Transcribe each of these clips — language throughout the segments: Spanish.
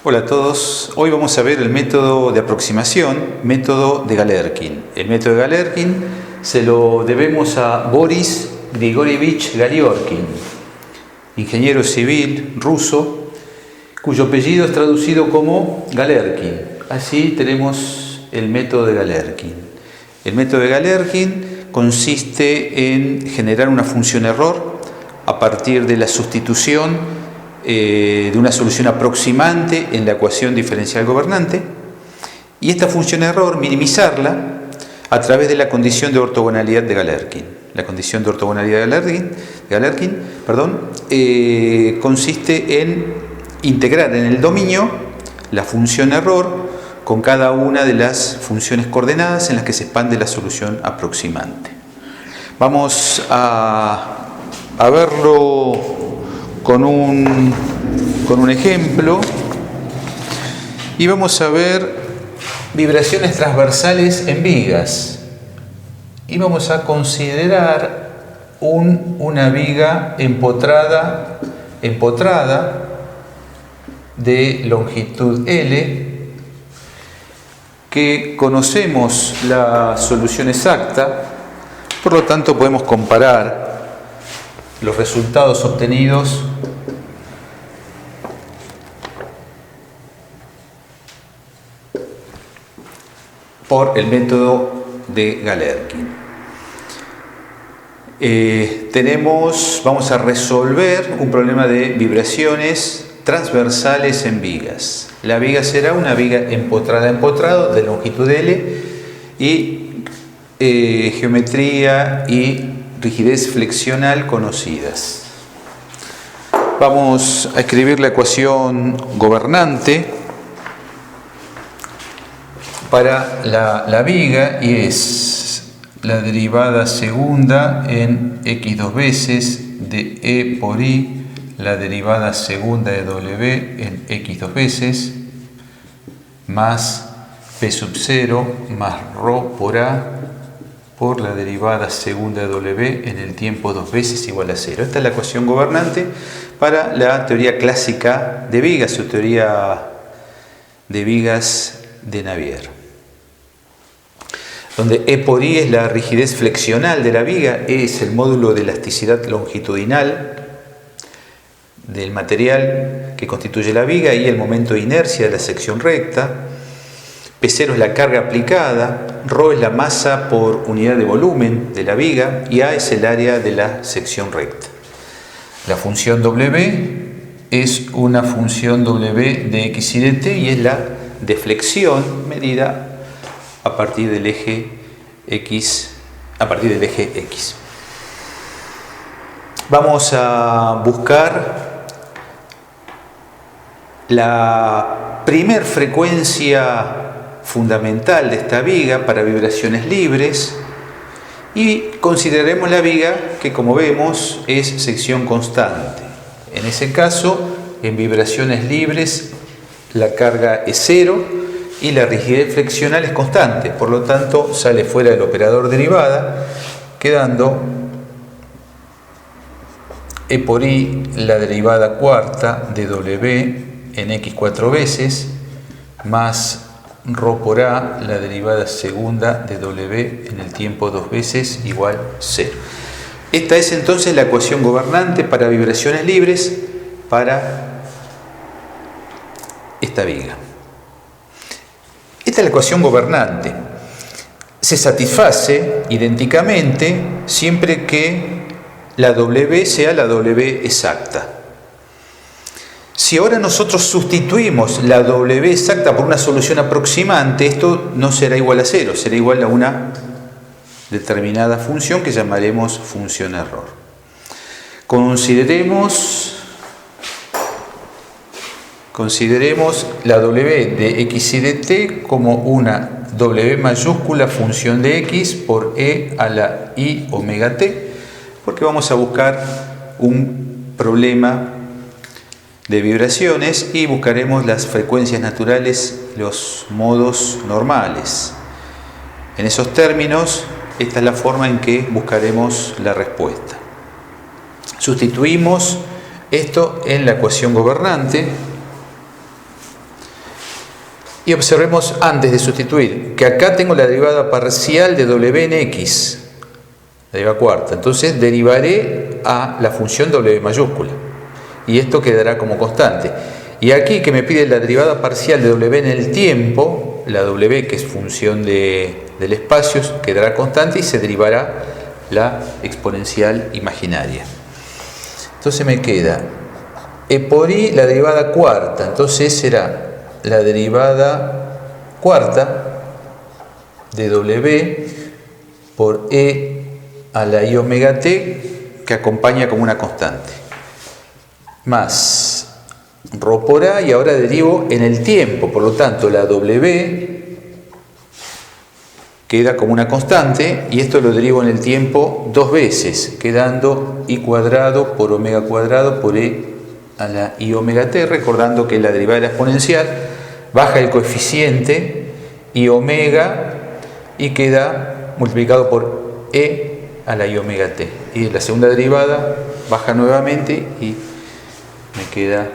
Hola a todos, hoy vamos a ver el método de aproximación, método de Galerkin. El método de Galerkin se lo debemos a Boris Grigorievich Galiorkin, ingeniero civil ruso, cuyo apellido es traducido como Galerkin. Así tenemos el método de Galerkin. El método de Galerkin consiste en generar una función error a partir de la sustitución de una solución aproximante en la ecuación diferencial gobernante, y esta función error minimizarla a través de la condición de ortogonalidad de Galerkin. La condición de ortogonalidad de Galerkin, consiste en integrar en el dominio la función error con cada una de las funciones coordenadas en las que se expande la solución aproximante. Vamos a verlo con un ejemplo, y vamos a ver vibraciones transversales en vigas, y vamos a considerar una viga empotrada de longitud L, que conocemos la solución exacta, por lo tanto podemos comparar los resultados obtenidos por el método de Galerkin. Vamos a resolver un problema de vibraciones transversales en vigas. La viga será una viga empotrado de longitud L y geometría y rigidez flexional conocidas. Vamos a escribir la ecuación gobernante para la viga, y es la derivada segunda en x dos veces de E por I, la derivada segunda de W en x dos veces, más P sub 0 más ρ por A por la derivada segunda de W en el tiempo dos veces igual a 0. Esta es la ecuación gobernante para la teoría clásica de vigas, o teoría de vigas de Navier, donde E por I es la rigidez flexional de la viga, E es el módulo de elasticidad longitudinal del material que constituye la viga, y el momento de inercia de la sección recta, P0 es la carga aplicada, ρ es la masa por unidad de volumen de la viga, y A es el área de la sección recta. La función W es una función W de x y de t, y es la deflexión medida a partir del eje X. Vamos a buscar la primer frecuencia fundamental de esta viga para vibraciones libres, y consideraremos la viga que, como vemos, es sección constante. En ese caso, en vibraciones libres la carga es 0 y la rigidez flexional es constante, por lo tanto sale fuera del operador derivada, quedando E por I la derivada cuarta de W en x cuatro veces, más ρ por A la derivada segunda de W en el tiempo dos veces igual 0. Esta es entonces la ecuación gobernante para vibraciones libres para esta viga. Esta es la ecuación gobernante. Se satisface idénticamente siempre que la W sea la W exacta. Si ahora nosotros sustituimos la W exacta por una solución aproximante, esto no será igual a 0, será igual a una determinada función que llamaremos función error. Consideremos la W de x y de t como una W mayúscula función de x por E a la I omega t, porque vamos a buscar un problema de vibraciones y buscaremos las frecuencias naturales, los modos normales. En esos términos, esta es la forma en que buscaremos la respuesta. Sustituimos esto en la ecuación gobernante Y observemos antes de sustituir que acá tengo la derivada parcial de w en x, la derivada cuarta. Entonces derivaré a la función w mayúscula y esto quedará como constante. Y aquí que me pide la derivada parcial de w en el tiempo, la w que es función del espacio quedará constante y se derivará la exponencial imaginaria. Entonces me queda e por i la derivada cuarta, entonces será la derivada cuarta de w por e a la i omega t, que acompaña como una constante, más rho por a, y ahora derivo en el tiempo, por lo tanto la w queda como una constante y esto lo derivo en el tiempo dos veces, quedando i cuadrado por omega cuadrado por e a la i omega t, recordando que la derivada de la exponencial baja el coeficiente i omega y queda multiplicado por e a la i omega t. Y la segunda derivada baja nuevamente y me queda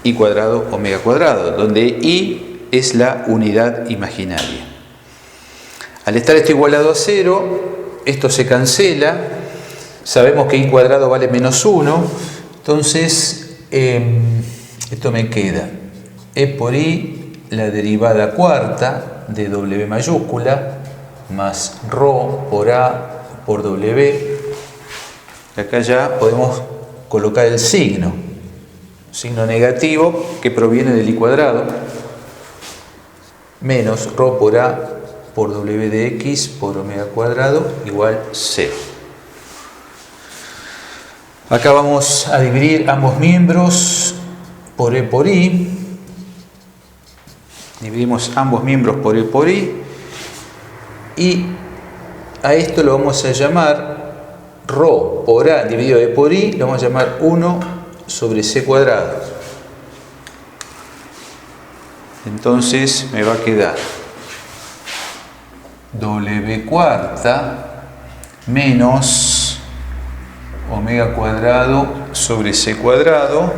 i cuadrado omega cuadrado, donde i es la unidad imaginaria. Al estar esto igualado a 0, esto se cancela. Sabemos que i cuadrado vale menos 1, entonces esto me queda e por i la derivada cuarta de w mayúscula más rho por a por w. Acá ya podemos colocar el signo negativo que proviene del i cuadrado, menos rho por a por w de x por omega cuadrado igual 0. Acá vamos a dividir ambos miembros por e por i. Dividimos ambos miembros por e por i. Y a esto lo vamos a llamar rho por a dividido e por i, lo vamos a llamar 1 sobre c cuadrado. Entonces me va a quedar w cuarta menos omega cuadrado sobre c cuadrado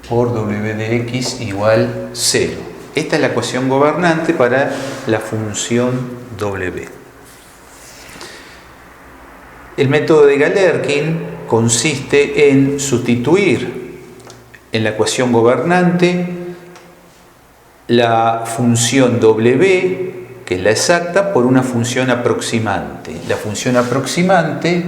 por w de x igual 0. Esta es la ecuación gobernante para la función w. El método de Galerkin consiste en sustituir en la ecuación gobernante la función w, que es la exacta, por una función aproximante. La función aproximante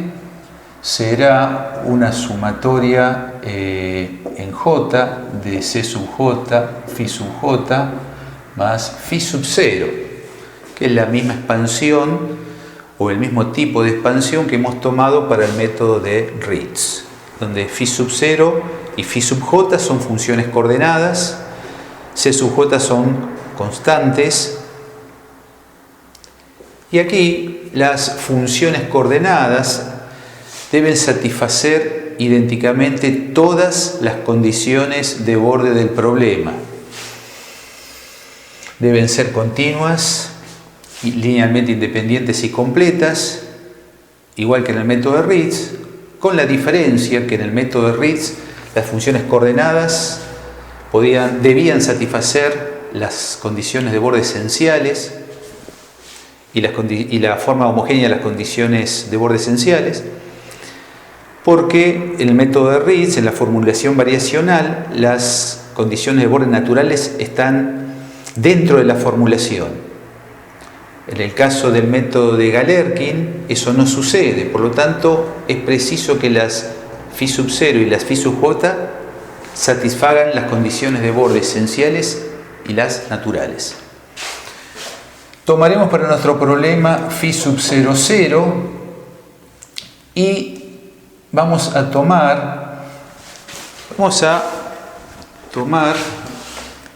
será una sumatoria en j de c sub j, phi sub j, más phi sub 0, que es la misma expansión o el mismo tipo de expansión que hemos tomado para el método de Ritz, donde phi sub 0 y phi sub j son funciones coordenadas, c sub j son constantes, y aquí las funciones coordenadas deben satisfacer idénticamente todas las condiciones de borde del problema. Deben ser continuas, linealmente independientes y completas, igual que en el método de Ritz, con la diferencia que en el método de Ritz las funciones coordenadas debían satisfacer las condiciones de borde esenciales y la forma homogénea de las condiciones de borde esenciales, porque en el método de Ritz, en la formulación variacional, las condiciones de borde naturales están dentro de la formulación. En el caso del método de Galerkin, eso no sucede, por lo tanto es preciso que las phi sub 0 y las phi sub j satisfagan las condiciones de borde esenciales y las naturales. Tomaremos para nuestro problema phi sub 0, 0 y vamos a tomar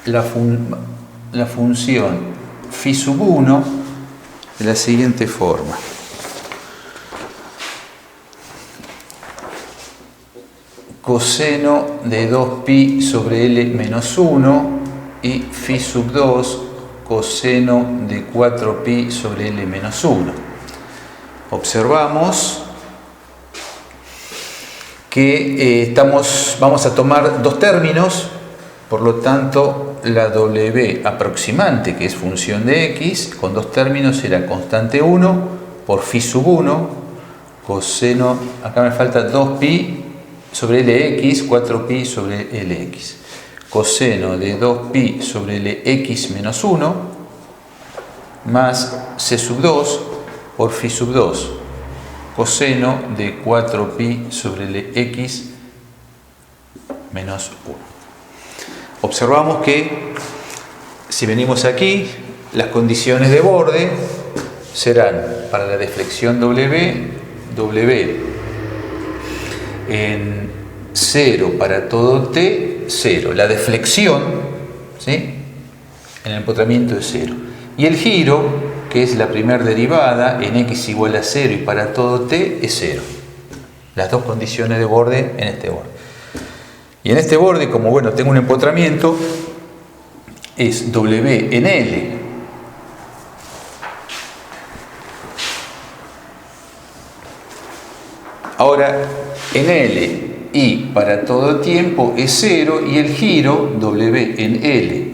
la función phi sub 1 de la siguiente forma. Coseno de 2pi sobre L menos 1 y phi sub 2 coseno de 4pi sobre L menos 1. Observamos que vamos a tomar dos términos, por lo tanto la W aproximante, que es función de X, con dos términos será constante 1 por phi sub 1, coseno, acá me falta 2pi sobre Lx, 4pi sobre Lx. Coseno de 2pi sobre Lx menos 1, más c sub 2 por phi sub 2, coseno de 4pi sobre Lx menos 1. Observamos que si venimos aquí, las condiciones de borde serán para la deflexión W en 0 para todo t, 0. La deflexión, ¿sí?, en el empotramiento es 0. Y el giro, que es la primera derivada, en x igual a 0 y para todo t, es 0. Las dos condiciones de borde en este borde. Y en este borde, como bueno, tengo un empotramiento, es W en L. Ahora, en L y para todo tiempo es 0 y el giro W en L.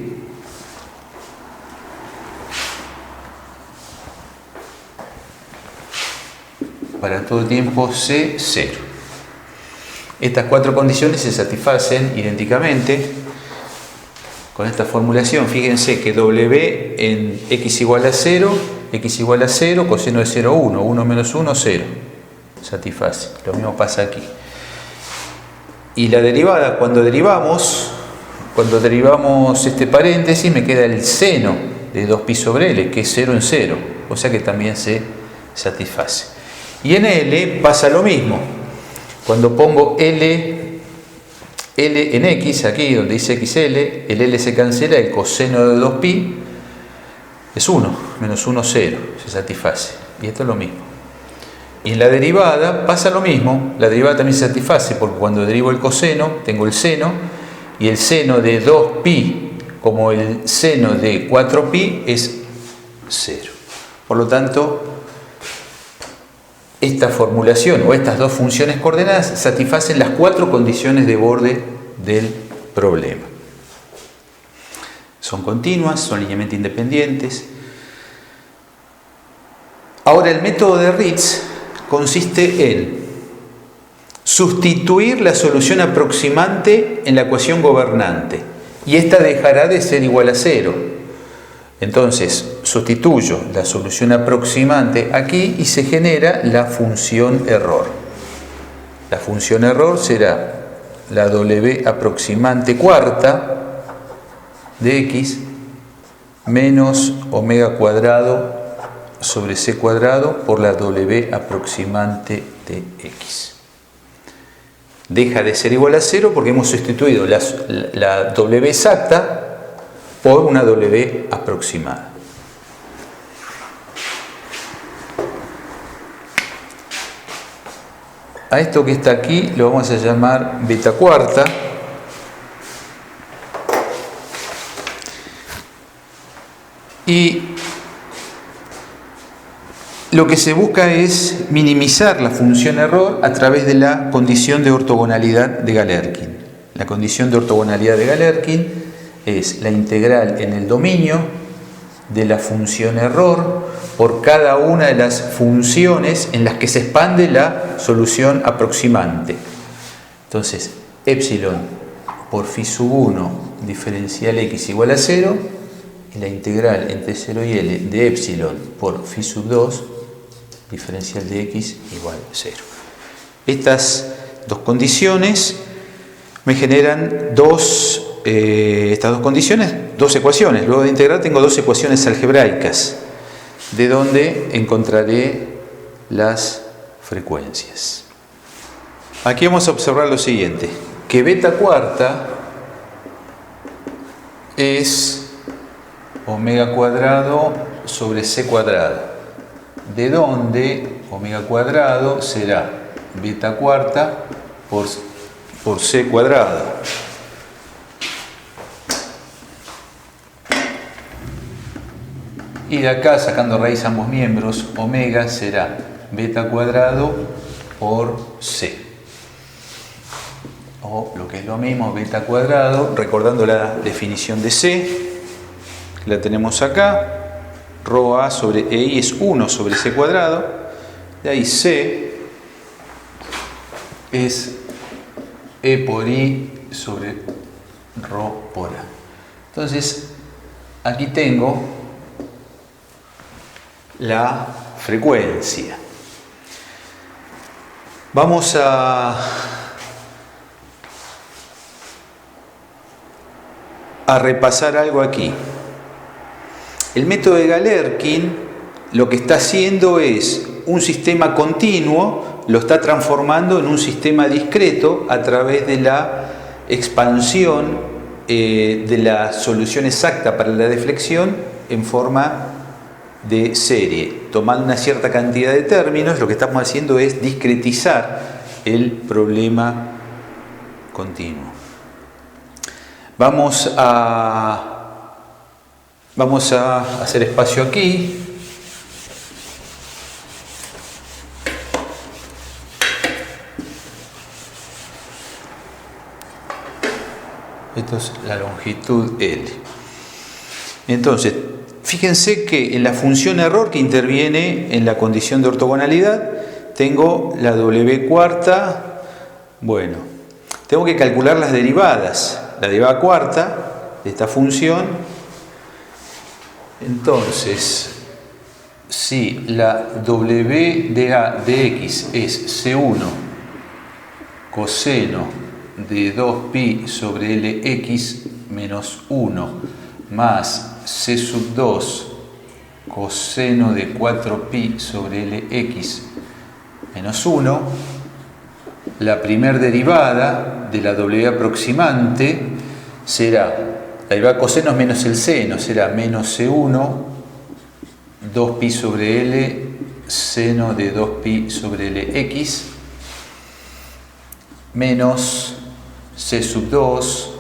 Para todo tiempo C, 0. Estas cuatro condiciones se satisfacen idénticamente con esta formulación. Fíjense que W en x igual a 0, coseno de 0, 1, 1 menos 1, 0. Satisface. Lo mismo pasa aquí. Y la derivada, cuando derivamos este paréntesis, me queda el seno de 2pi sobre L, que es 0 en 0. O sea que también se satisface. Y en L pasa lo mismo. Cuando pongo L en X, aquí donde dice XL, el L se cancela, el coseno de 2pi es 1, menos 1, 0, se satisface. Y esto es lo mismo. Y en la derivada pasa lo mismo, la derivada también se satisface, porque cuando derivo el coseno, tengo el seno, y el seno de 2pi como el seno de 4pi es 0. Por lo tanto, esta formulación o estas dos funciones coordenadas satisfacen las cuatro condiciones de borde del problema. Son continuas, son linealmente independientes. Ahora, el método de Ritz consiste en sustituir la solución aproximante en la ecuación gobernante y esta dejará de ser igual a 0. Entonces, sustituyo la solución aproximante aquí y se genera la función error. La función error será la W aproximante cuarta de x menos omega cuadrado sobre c cuadrado por la W aproximante de x. Deja de ser igual a 0 porque hemos sustituido la W exacta por una W aproximada. A esto que está aquí lo vamos a llamar beta cuarta. Y lo que se busca es minimizar la función error a través de la condición de ortogonalidad de Galerkin. La condición de ortogonalidad de Galerkin es la integral en el dominio de la función error por cada una de las funciones en las que se expande la solución aproximante. Entonces, epsilon por phi sub 1 diferencial x igual a 0 y la integral entre 0 y L de epsilon por phi sub 2 diferencial de x igual a 0. Estas dos condiciones me generan estas dos condiciones, dos ecuaciones. Luego de integrar tengo dos ecuaciones algebraicas, de donde encontraré las frecuencias. Aquí vamos a observar lo siguiente, que beta cuarta es omega cuadrado sobre c cuadrado, de donde omega cuadrado será beta cuarta por c cuadrado. Y de acá, sacando raíz a ambos miembros, omega será beta cuadrado por c. o lo que es lo mismo, beta cuadrado, recordando la definición de C, la tenemos acá, rho A sobre EI es 1 sobre C cuadrado, de ahí C es E por I sobre rho por A. Entonces, aquí tengo la frecuencia. Vamos a repasar algo aquí. El método de Galerkin lo que está haciendo es un sistema continuo, lo está transformando en un sistema discreto a través de la expansión de la solución exacta para la deflexión en forma de serie. Tomando una cierta cantidad de términos, lo que estamos haciendo es discretizar el problema continuo. Vamos a hacer espacio aquí. Esto es la longitud L. Entonces, fíjense que en la función error que interviene en la condición de ortogonalidad, tengo la W cuarta. Bueno, tengo que calcular las derivadas. La derivada cuarta de esta función. Entonces, si la W de X es C1 coseno de 2pi sobre Lx menos 1 más C sub 2 coseno de 4pi sobre Lx menos 1, la primera derivada de la W aproximante será, la derivada coseno menos el seno, será menos C1, 2pi sobre L, seno de 2pi sobre Lx, menos C sub 2,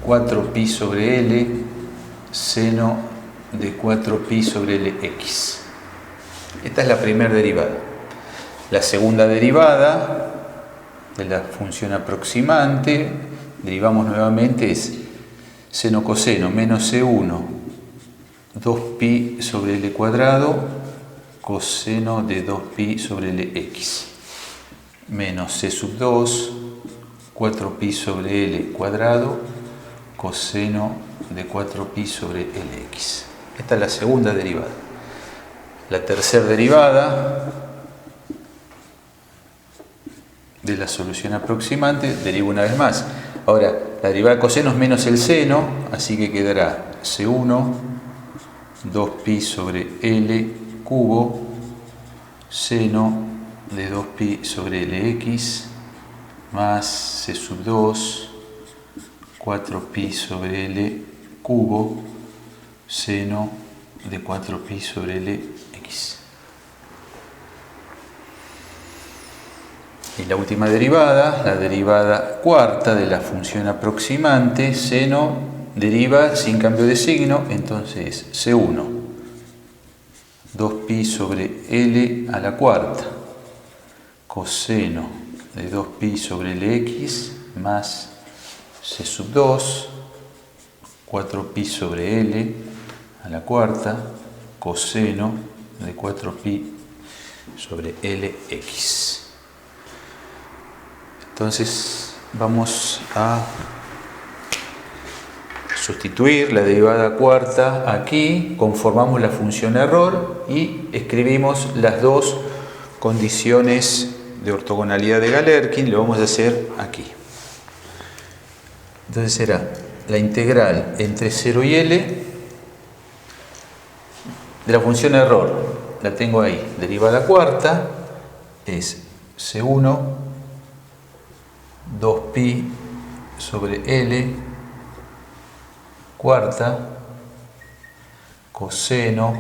4pi sobre L, seno de 4pi sobre Lx. Esta es la primera derivada. La segunda derivada de la función aproximante, derivamos nuevamente, es seno coseno menos C1, 2pi sobre L cuadrado, coseno de 2pi sobre Lx, menos C sub 2, 4pi sobre L cuadrado, coseno de 4pi sobre Lx. Esta es la segunda derivada. La tercera derivada de la solución aproximante, derivo una vez más. Ahora, la derivada de coseno es menos el seno, así que quedará C1, 2pi sobre L cubo, seno de 2pi sobre Lx, más C sub 2, 4pi sobre L cubo, seno de 4pi sobre Lx. Y la última derivada, la derivada cuarta de la función aproximante, seno deriva sin cambio de signo, entonces C1, 2pi sobre L a la cuarta, coseno de 2pi sobre Lx, más C sub 2, 4pi sobre L a la cuarta, coseno de 4pi sobre Lx. Entonces vamos a sustituir la derivada cuarta aquí, conformamos la función error y escribimos las dos condiciones de ortogonalidad de Galerkin. Lo vamos a hacer aquí. Entonces será la integral entre 0 y L de la función error. La tengo ahí. Derivada cuarta es C1, 2pi sobre L cuarta, coseno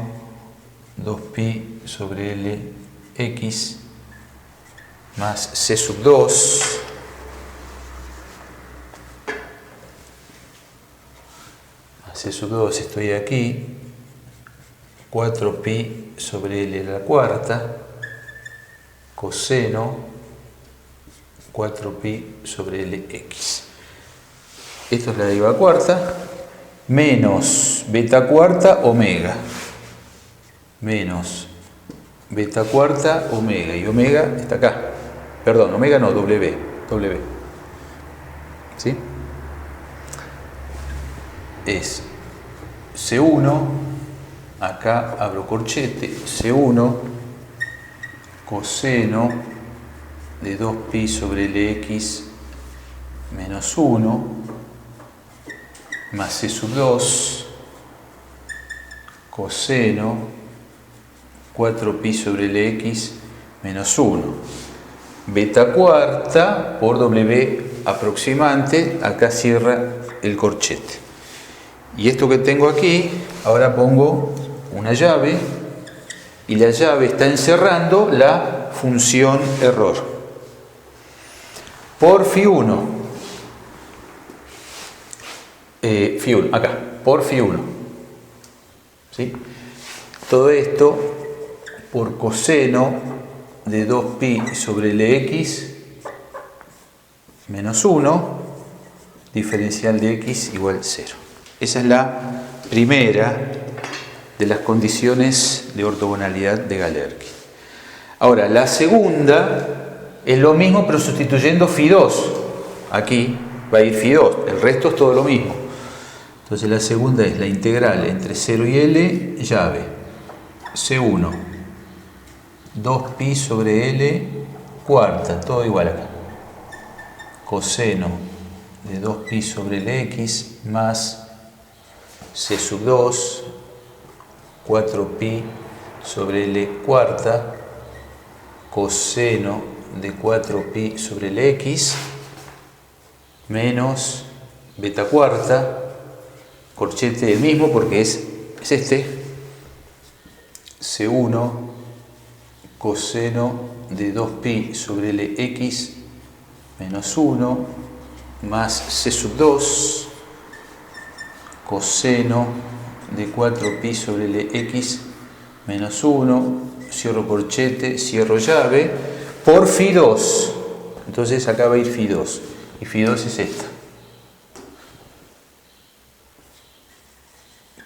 2pi sobre Lx, más C sub 2, C sub 2 estoy aquí, 4pi sobre L a la cuarta, coseno 4pi sobre Lx. Esto es la deriva cuarta, menos beta cuarta omega. Menos beta cuarta omega. Y omega está acá. Perdón, omega no, W. ¿Sí? Es C1, acá abro corchete, C1 coseno de 2pi sobre Lx menos 1 más C sub 2 coseno 4pi sobre Lx menos 1. Beta cuarta por W aproximante, acá cierra el corchete. Y esto que tengo aquí, ahora pongo una llave y la llave está encerrando la función error. Por Φ1, acá, por Φ1. ¿Sí? Todo esto por coseno de 2pi sobre Lx menos 1, diferencial de x igual 0. Esa es la primera de las condiciones de ortogonalidad de Galerkin. Ahora, la segunda es lo mismo, pero sustituyendo Φ2. Aquí va a ir Φ2, el resto es todo lo mismo. Entonces la segunda es la integral entre 0 y L, llave, C1, 2pi sobre L cuarta, todo igual acá. Coseno de 2pi sobre Lx más C sub 2, 4pi sobre L cuarta, coseno de 4pi sobre Lx, menos beta cuarta, corchete el mismo porque es este, C1 coseno de 2pi sobre Lx menos 1 más C sub 2 coseno de 4pi sobre Lx menos 1, cierro corchete, cierro llave, por Φ2. Entonces acá va a ir Φ2, y Φ2 es esta.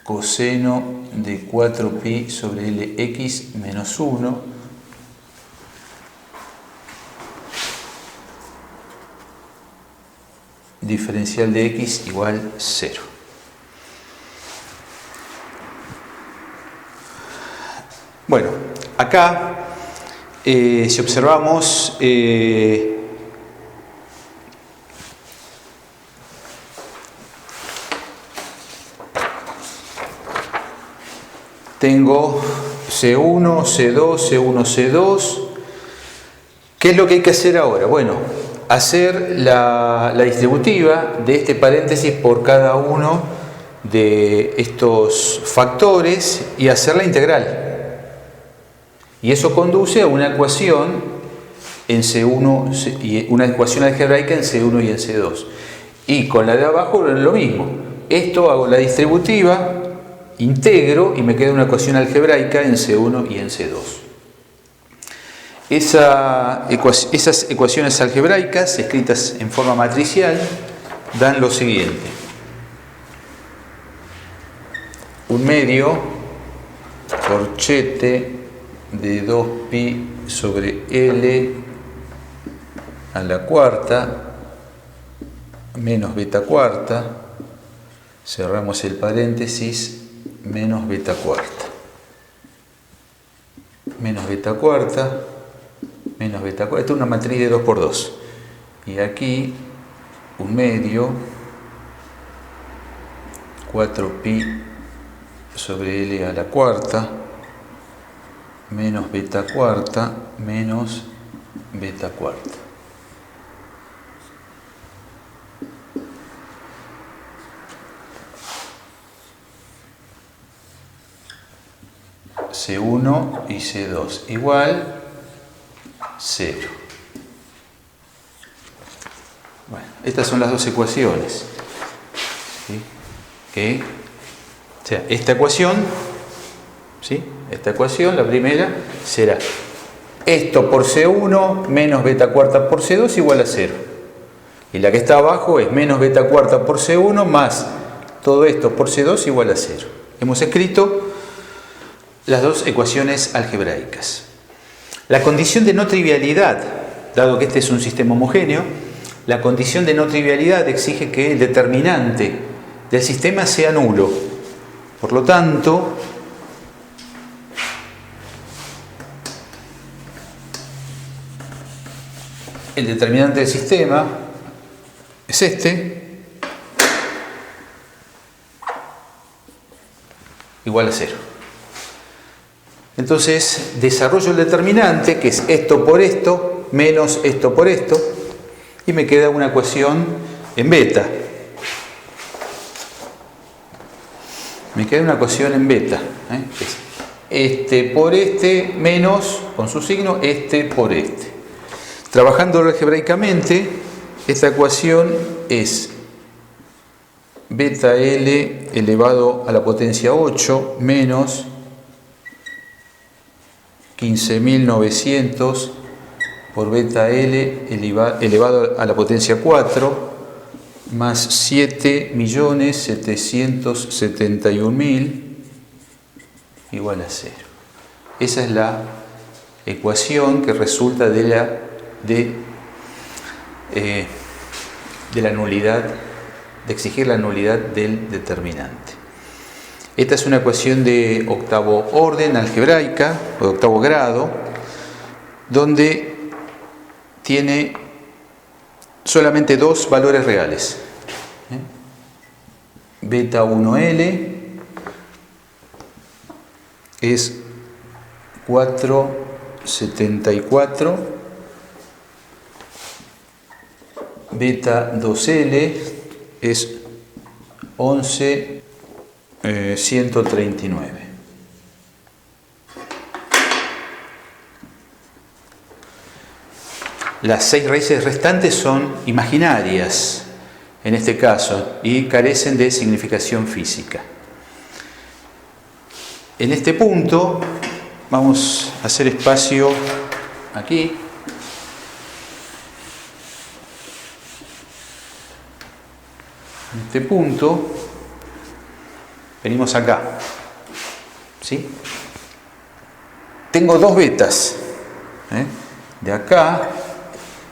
Coseno de 4pi sobre Lx menos 1, diferencial de x igual 0. Bueno, acá si observamos tengo C1, C2, C1, C2. ¿Qué es lo que hay que hacer ahora? Bueno, hacer la distributiva de este paréntesis por cada uno de estos factores y hacer la integral. Y eso conduce a una ecuación en C1 y una ecuación algebraica en C1 y en C2. Y con la de abajo lo mismo. Esto hago la distributiva, integro y me queda una ecuación algebraica en C1 y en C2. Esas ecuaciones algebraicas escritas en forma matricial dan lo siguiente: un medio corchete de 2pi sobre L a la cuarta menos beta cuarta, cerramos el paréntesis, menos beta cuarta, menos beta cuarta, menos beta cuarta. Esta es una matriz de 2 por 2. Y aquí un medio 4pi sobre L a la cuarta menos beta cuarta menos beta cuarta. C1 y C2 igual 0. Bueno, estas son las dos ecuaciones. ¿Sí? O sea, esta ecuación, ¿sí? Esta ecuación, la primera, será esto por C1 menos beta cuarta por C2 igual a 0. Y la que está abajo es menos beta cuarta por C1 más todo esto por C2 igual a 0. Hemos escrito las dos ecuaciones algebraicas. La condición de no trivialidad, dado que este es un sistema homogéneo, la condición de no trivialidad exige que el determinante del sistema sea nulo. Por lo tanto, el determinante del sistema es este, igual a 0. Entonces, desarrollo el determinante, que es esto por esto, menos esto por esto, y me queda una ecuación en beta. Me queda una ecuación en beta. Es este por este menos, con su signo, este por este. Trabajando algebraicamente, esta ecuación es beta L elevado a la potencia 8 menos 15.900 por beta L elevado a la potencia 4 más 7.771.000 igual a 0. Esa es la ecuación que resulta de la nulidad, de exigir la nulidad del determinante. Esta es una ecuación de octavo orden algebraica o de octavo grado, donde tiene solamente dos valores reales. Beta 1L es 4,74. Beta 2L es 11,139. Las 6 raíces restantes son imaginarias en este caso y carecen de significación física. En este punto vamos a hacer espacio aquí. En este punto venimos acá, ¿sí? Tengo dos betas, de acá,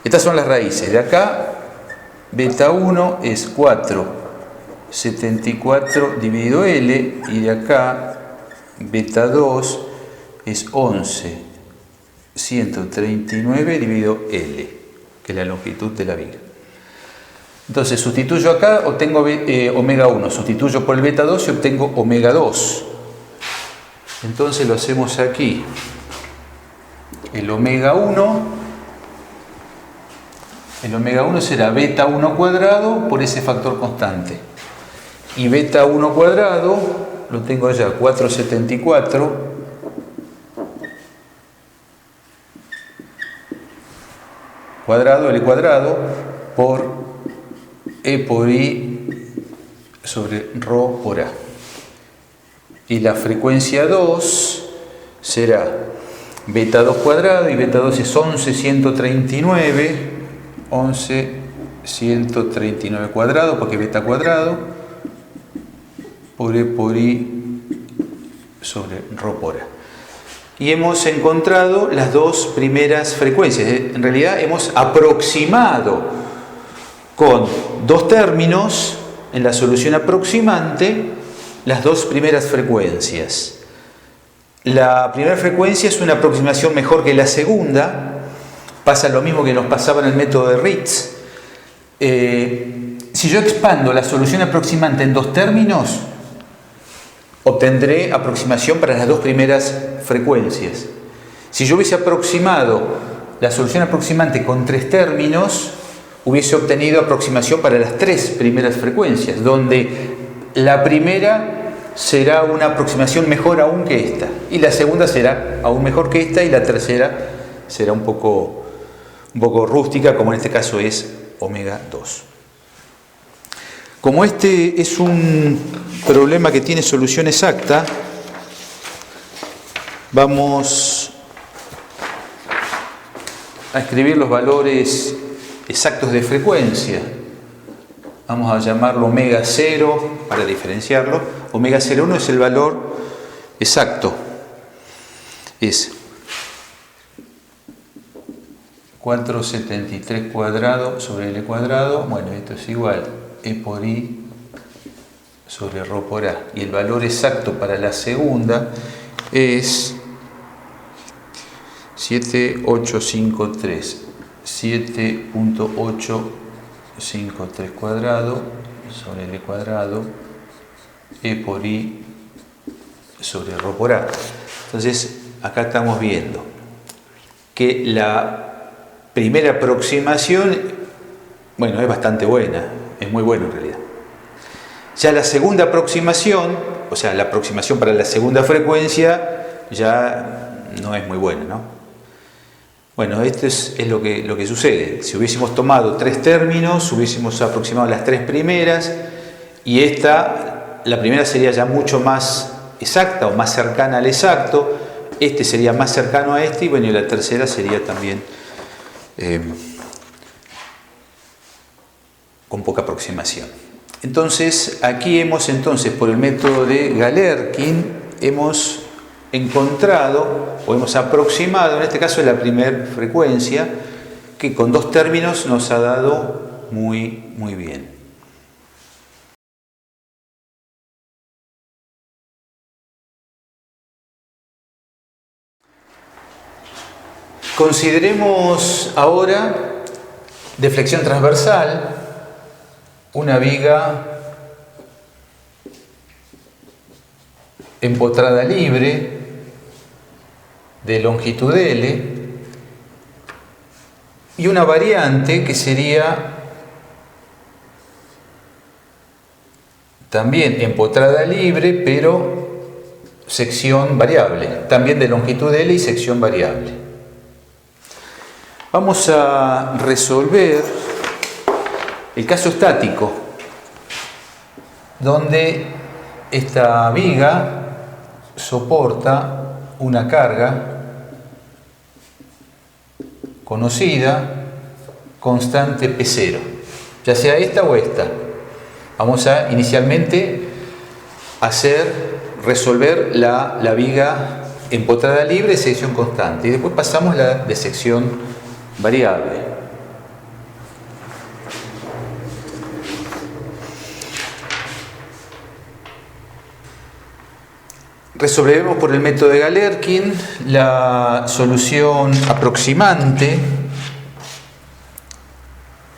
estas son las raíces, de acá beta 1 es 4,74 dividido L, y de acá beta 2 es 11,139 dividido L, que es la longitud de la viga. Entonces sustituyo acá, obtengo omega 1, sustituyo por el beta 2 y obtengo omega 2. Entonces lo hacemos aquí. El omega 1 será beta 1 cuadrado por ese factor constante. Y beta 1 cuadrado, lo tengo allá, 474 cuadrado, L cuadrado, por E por I sobre Rho por A. Y la frecuencia 2 será beta 2 cuadrado, y beta 2 es 11,139 cuadrado, porque beta cuadrado, por E por I sobre Rho por A. Y hemos encontrado las dos primeras frecuencias. En realidad hemos aproximado con dos términos en la solución aproximante las dos primeras frecuencias. La primera frecuencia es una aproximación mejor que la segunda. Pasa lo mismo que nos pasaba en el método de Ritz. Si yo expando la solución aproximante en dos términos, obtendré aproximación para las dos primeras frecuencias. Si yo hubiese aproximado la solución aproximante con tres términos, hubiese obtenido aproximación para las tres primeras frecuencias, donde la primera será una aproximación mejor aún que esta, y la segunda será aún mejor que esta, y la tercera será un poco rústica, como en este caso es omega 2. Como este es un problema que tiene solución exacta, vamos a escribir los valores exactos de frecuencia. Vamos a llamarlo omega 0 para diferenciarlo. Omega 0,1 es el valor exacto. Es 473 cuadrado sobre L cuadrado. Bueno, esto es igual E por I sobre Rho por A. Y el valor exacto para la segunda es 7853. 7.853 cuadrado sobre L cuadrado E por I sobre Rho por A. Entonces, acá estamos viendo que la primera aproximación, bueno, es bastante buena, es muy buena en realidad. Ya la segunda aproximación, o sea, la aproximación para la segunda frecuencia, ya no es muy buena, ¿no? Bueno, esto es lo que sucede. Si hubiésemos tomado 3 términos, hubiésemos aproximado las 3 primeras, y la primera sería ya mucho más exacta o más cercana al exacto, este sería más cercano a este, y bueno, y la tercera sería también con poca aproximación. Entonces, aquí por el método de Galerkin, hemos encontrado o hemos aproximado, en este caso, la primera frecuencia, que con 2 términos nos ha dado muy bien. Consideremos ahora de flexión transversal una viga empotrada libre de longitud L y una variante que sería también empotrada libre, pero sección variable, también de longitud L y sección variable. Vamos a resolver el caso estático, donde esta viga soporta una carga conocida, constante P0, ya sea esta o esta. Vamos a inicialmente resolver la viga empotrada libre de sección constante, y después pasamos la de sección variable. Resolveremos por el método de Galerkin la solución aproximante.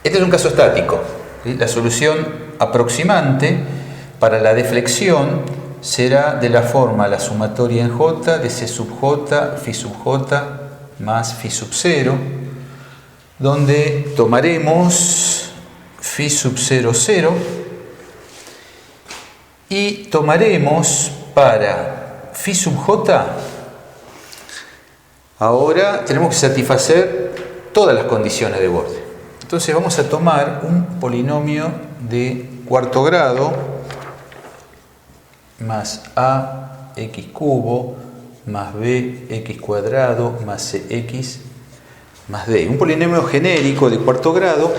Este es un caso estático, ¿sí? La solución aproximante para la deflexión será de la forma la sumatoria en J de C sub J, Phi sub J más Phi sub 0, donde tomaremos Phi sub 0, 0 y tomaremos para Phi sub J, ahora tenemos que satisfacer todas las condiciones de borde. Entonces vamos a tomar un polinomio de cuarto grado más ax cubo más bx cuadrado más cx más d, un polinomio genérico de cuarto grado,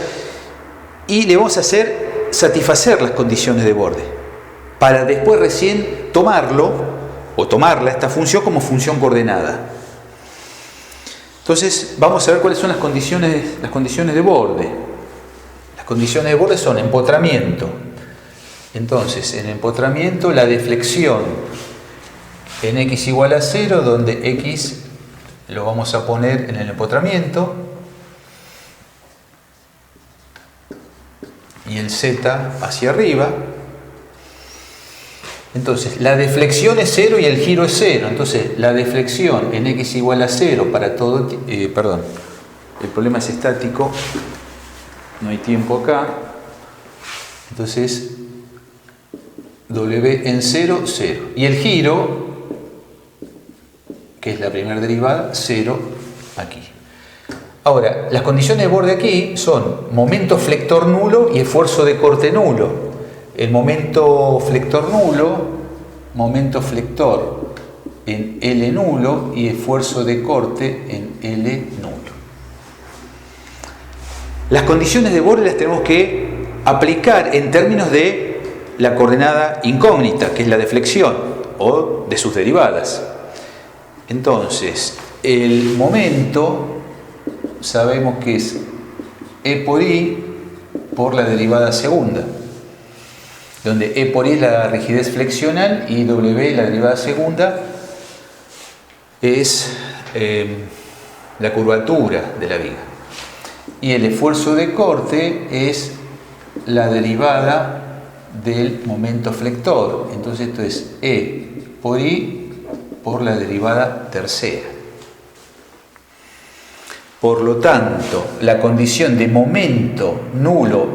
y le vamos a hacer satisfacer las condiciones de borde para después recién tomarlo o tomarla esta función como función coordenada. Entonces vamos a ver cuáles son las condiciones de borde. Las condiciones de borde son empotramiento. Entonces, en empotramiento, la deflexión en x igual a 0, donde x lo vamos a poner en el empotramiento y el z hacia arriba. Entonces, la deflexión es 0 y el giro es 0. Entonces, la deflexión en x igual a 0 para todo... el problema es estático, no hay tiempo acá. Entonces, w en 0, 0. Y el giro, que es la primera derivada, 0 aquí. Ahora, las condiciones de borde aquí son momento flector nulo y esfuerzo de corte nulo. El momento flector nulo, momento flector en L nulo y esfuerzo de corte en L nulo. Las condiciones de borde las tenemos que aplicar en términos de la coordenada incógnita, que es la deflexión, o de sus derivadas. Entonces, el momento sabemos que es E por I por la derivada segunda, donde E por I es la rigidez flexional y W, la derivada segunda, es la curvatura de la viga. Y el esfuerzo de corte es la derivada del momento flector. Entonces esto es E por I por la derivada tercera. Por lo tanto, la condición de momento nulo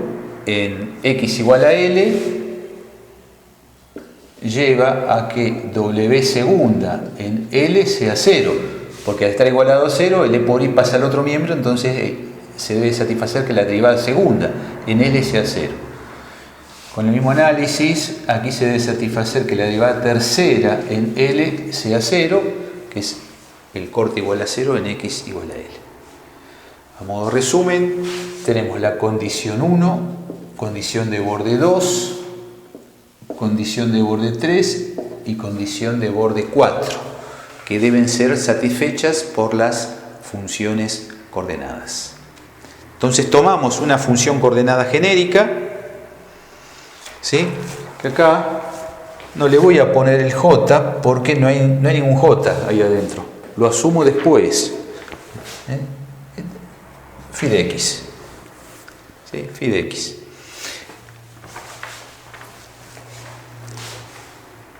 en X igual a L lleva a que W segunda en L sea 0, porque al estar igualado a 0, el E por I pasa al otro miembro, entonces se debe satisfacer que la derivada segunda en L sea 0. Con el mismo análisis, aquí se debe satisfacer que la derivada tercera en L sea 0, que es el corte igual a 0 en X igual a L. A modo de resumen, tenemos la condición 1, condición de borde 2, condición de borde 3 y condición de borde 4, que deben ser satisfechas por las funciones coordenadas. Entonces tomamos una función coordenada genérica, ¿sí? Que acá no le voy a poner el J porque no hay ningún J ahí adentro. Lo asumo después. Phi de X. ¿Sí? Phi de X.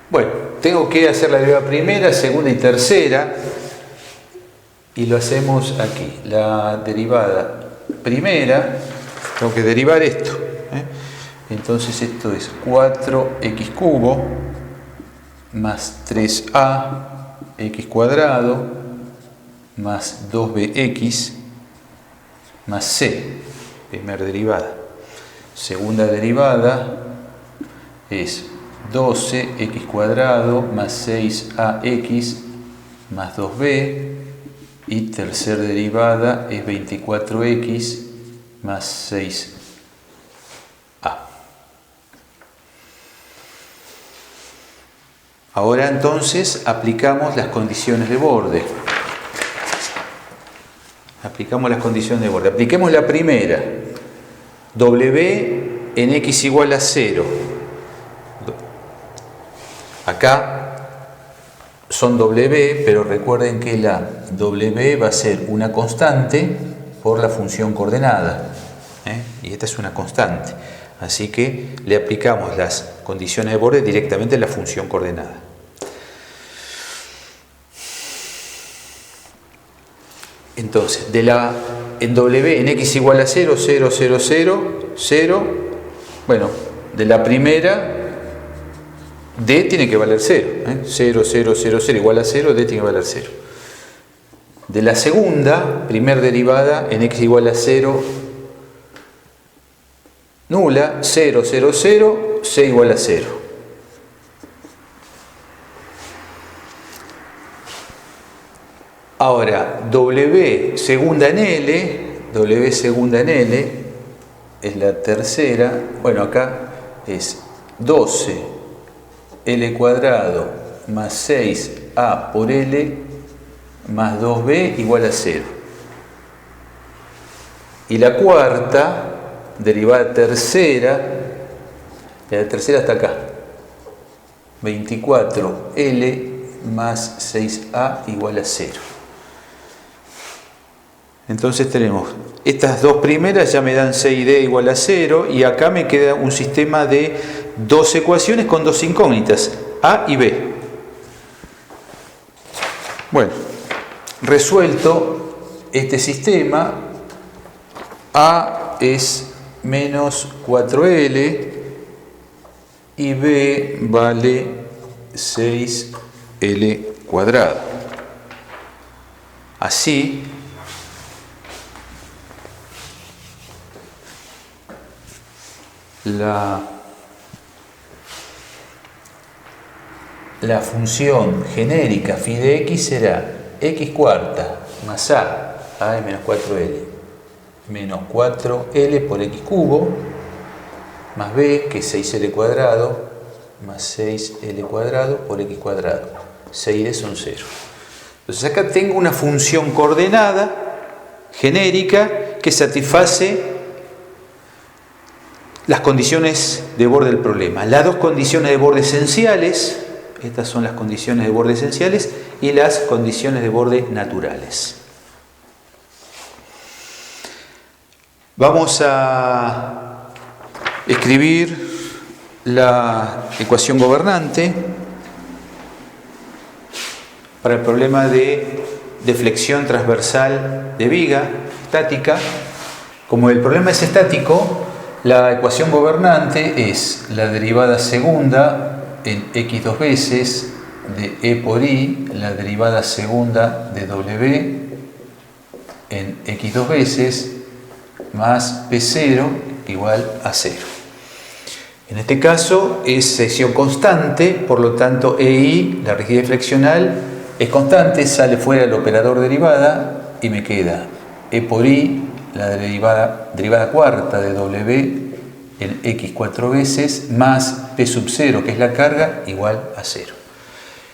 Bueno, tengo que hacer la derivada primera, segunda y tercera. Y lo hacemos aquí. La derivada primera, tengo que derivar esto. Entonces esto es 4x cubo más 3a x cuadrado más 2bx más c, primera derivada. Segunda derivada es 12x cuadrado más 6ax más 2b, y tercera derivada es 24x más 6a. Ahora entonces aplicamos las condiciones de borde. Aplicamos las condiciones de borde. Apliquemos la primera. W en X igual a 0. Acá son W, pero recuerden que la W va a ser una constante por la función coordenada. Y esta es una constante. Así que le aplicamos las condiciones de borde directamente a la función coordenada. Entonces, en W en X igual a 0, 0, 0, 0, 0, bueno, de la primera, D tiene que valer 0. 0, 0, 0, 0 igual a 0, D tiene que valer 0. De la segunda, primer derivada en X igual a 0, nula, 0, 0, 0, C igual a 0. Ahora, W segunda en L es la tercera, bueno, acá es 12 L cuadrado más 6A por L más 2B igual a 0. Y la cuarta, derivada tercera, la tercera está acá, 24L más 6A igual a 0. Entonces tenemos estas dos primeras, ya me dan 6D igual a 0, y acá me queda un sistema de dos ecuaciones con dos incógnitas, A y B. Bueno, resuelto este sistema, A es menos 4L y B vale 6L cuadrado. Así, la función genérica phi de x será x cuarta más a es menos 4L, menos 4L por X cubo, más B, que es 6L cuadrado, más 6L cuadrado por X cuadrado. 6D son 0. Entonces acá tengo una función coordenada genérica que satisface las condiciones de borde del problema. Las dos condiciones de borde esenciales, estas son las condiciones de borde esenciales, y las condiciones de borde naturales. Vamos a escribir la ecuación gobernante para el problema de deflexión transversal de viga estática. Como el problema es estático, la ecuación gobernante es la derivada segunda en x dos veces de E por I, la derivada segunda de W en x dos veces más P0 igual a 0. En este caso es sección constante, por lo tanto EI, la rigidez flexional, es constante, sale fuera el operador derivada y me queda E por I, la derivada cuarta de W en X 4 veces, más P sub 0, que es la carga, igual a 0.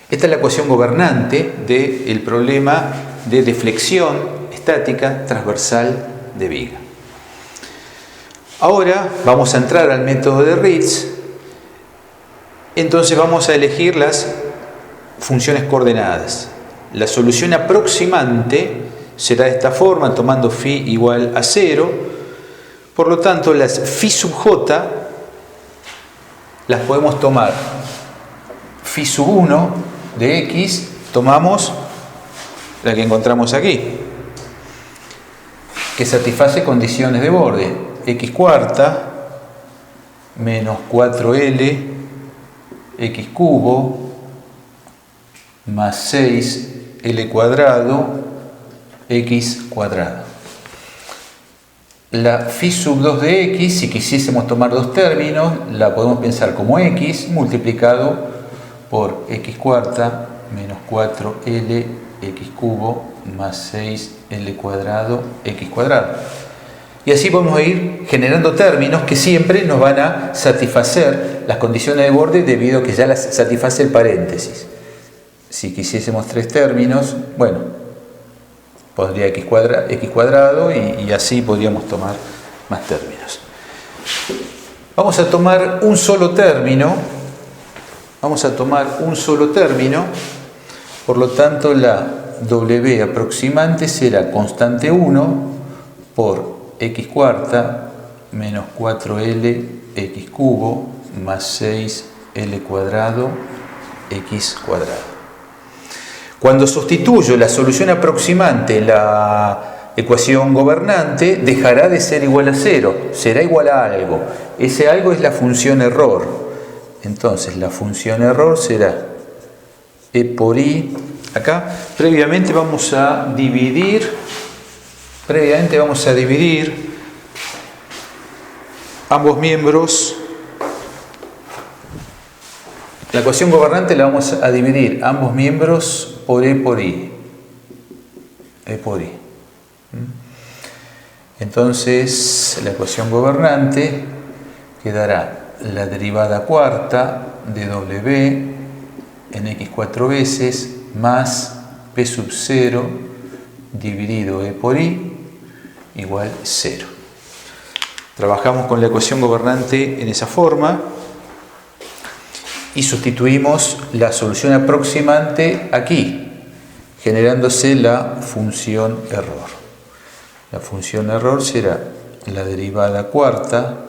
Esta es la ecuación gobernante del problema de deflexión estática transversal de viga. Ahora vamos a entrar al método de Ritz. Entonces vamos a elegir las funciones coordenadas. La solución aproximante será de esta forma, tomando phi igual a 0. Por lo tanto, las phi sub j las podemos tomar phi sub 1 de x, tomamos la que encontramos aquí, que satisface condiciones de borde. X cuarta menos 4L X cubo más 6L cuadrado X cuadrado. La phi sub 2 de X, si quisiésemos tomar dos términos, la podemos pensar como X multiplicado por X cuarta menos 4L X cubo más 6L cuadrado X cuadrado. Y así podemos ir generando términos que siempre nos van a satisfacer las condiciones de borde debido a que ya las satisface el paréntesis. Si quisiésemos tres términos, bueno, pondría X cuadrado y así podríamos tomar más términos. Vamos a tomar un solo término. Por lo tanto la W aproximante será constante 1 por X cuarta menos 4L X cubo más 6L cuadrado X cuadrado. Cuando sustituyo la solución aproximante en la ecuación gobernante, dejará de ser igual a 0, será igual a algo. Ese algo es la función error. Entonces la función error será E por I. Acá previamente vamos a dividir ambos miembros. La ecuación gobernante la vamos a dividir ambos miembros por E por I. Entonces la ecuación gobernante quedará la derivada cuarta de W en X 4 veces más P sub 0 dividido E por I igual 0. Trabajamos con la ecuación gobernante en esa forma y sustituimos la solución aproximante aquí, generándose la función error. La función error será la derivada cuarta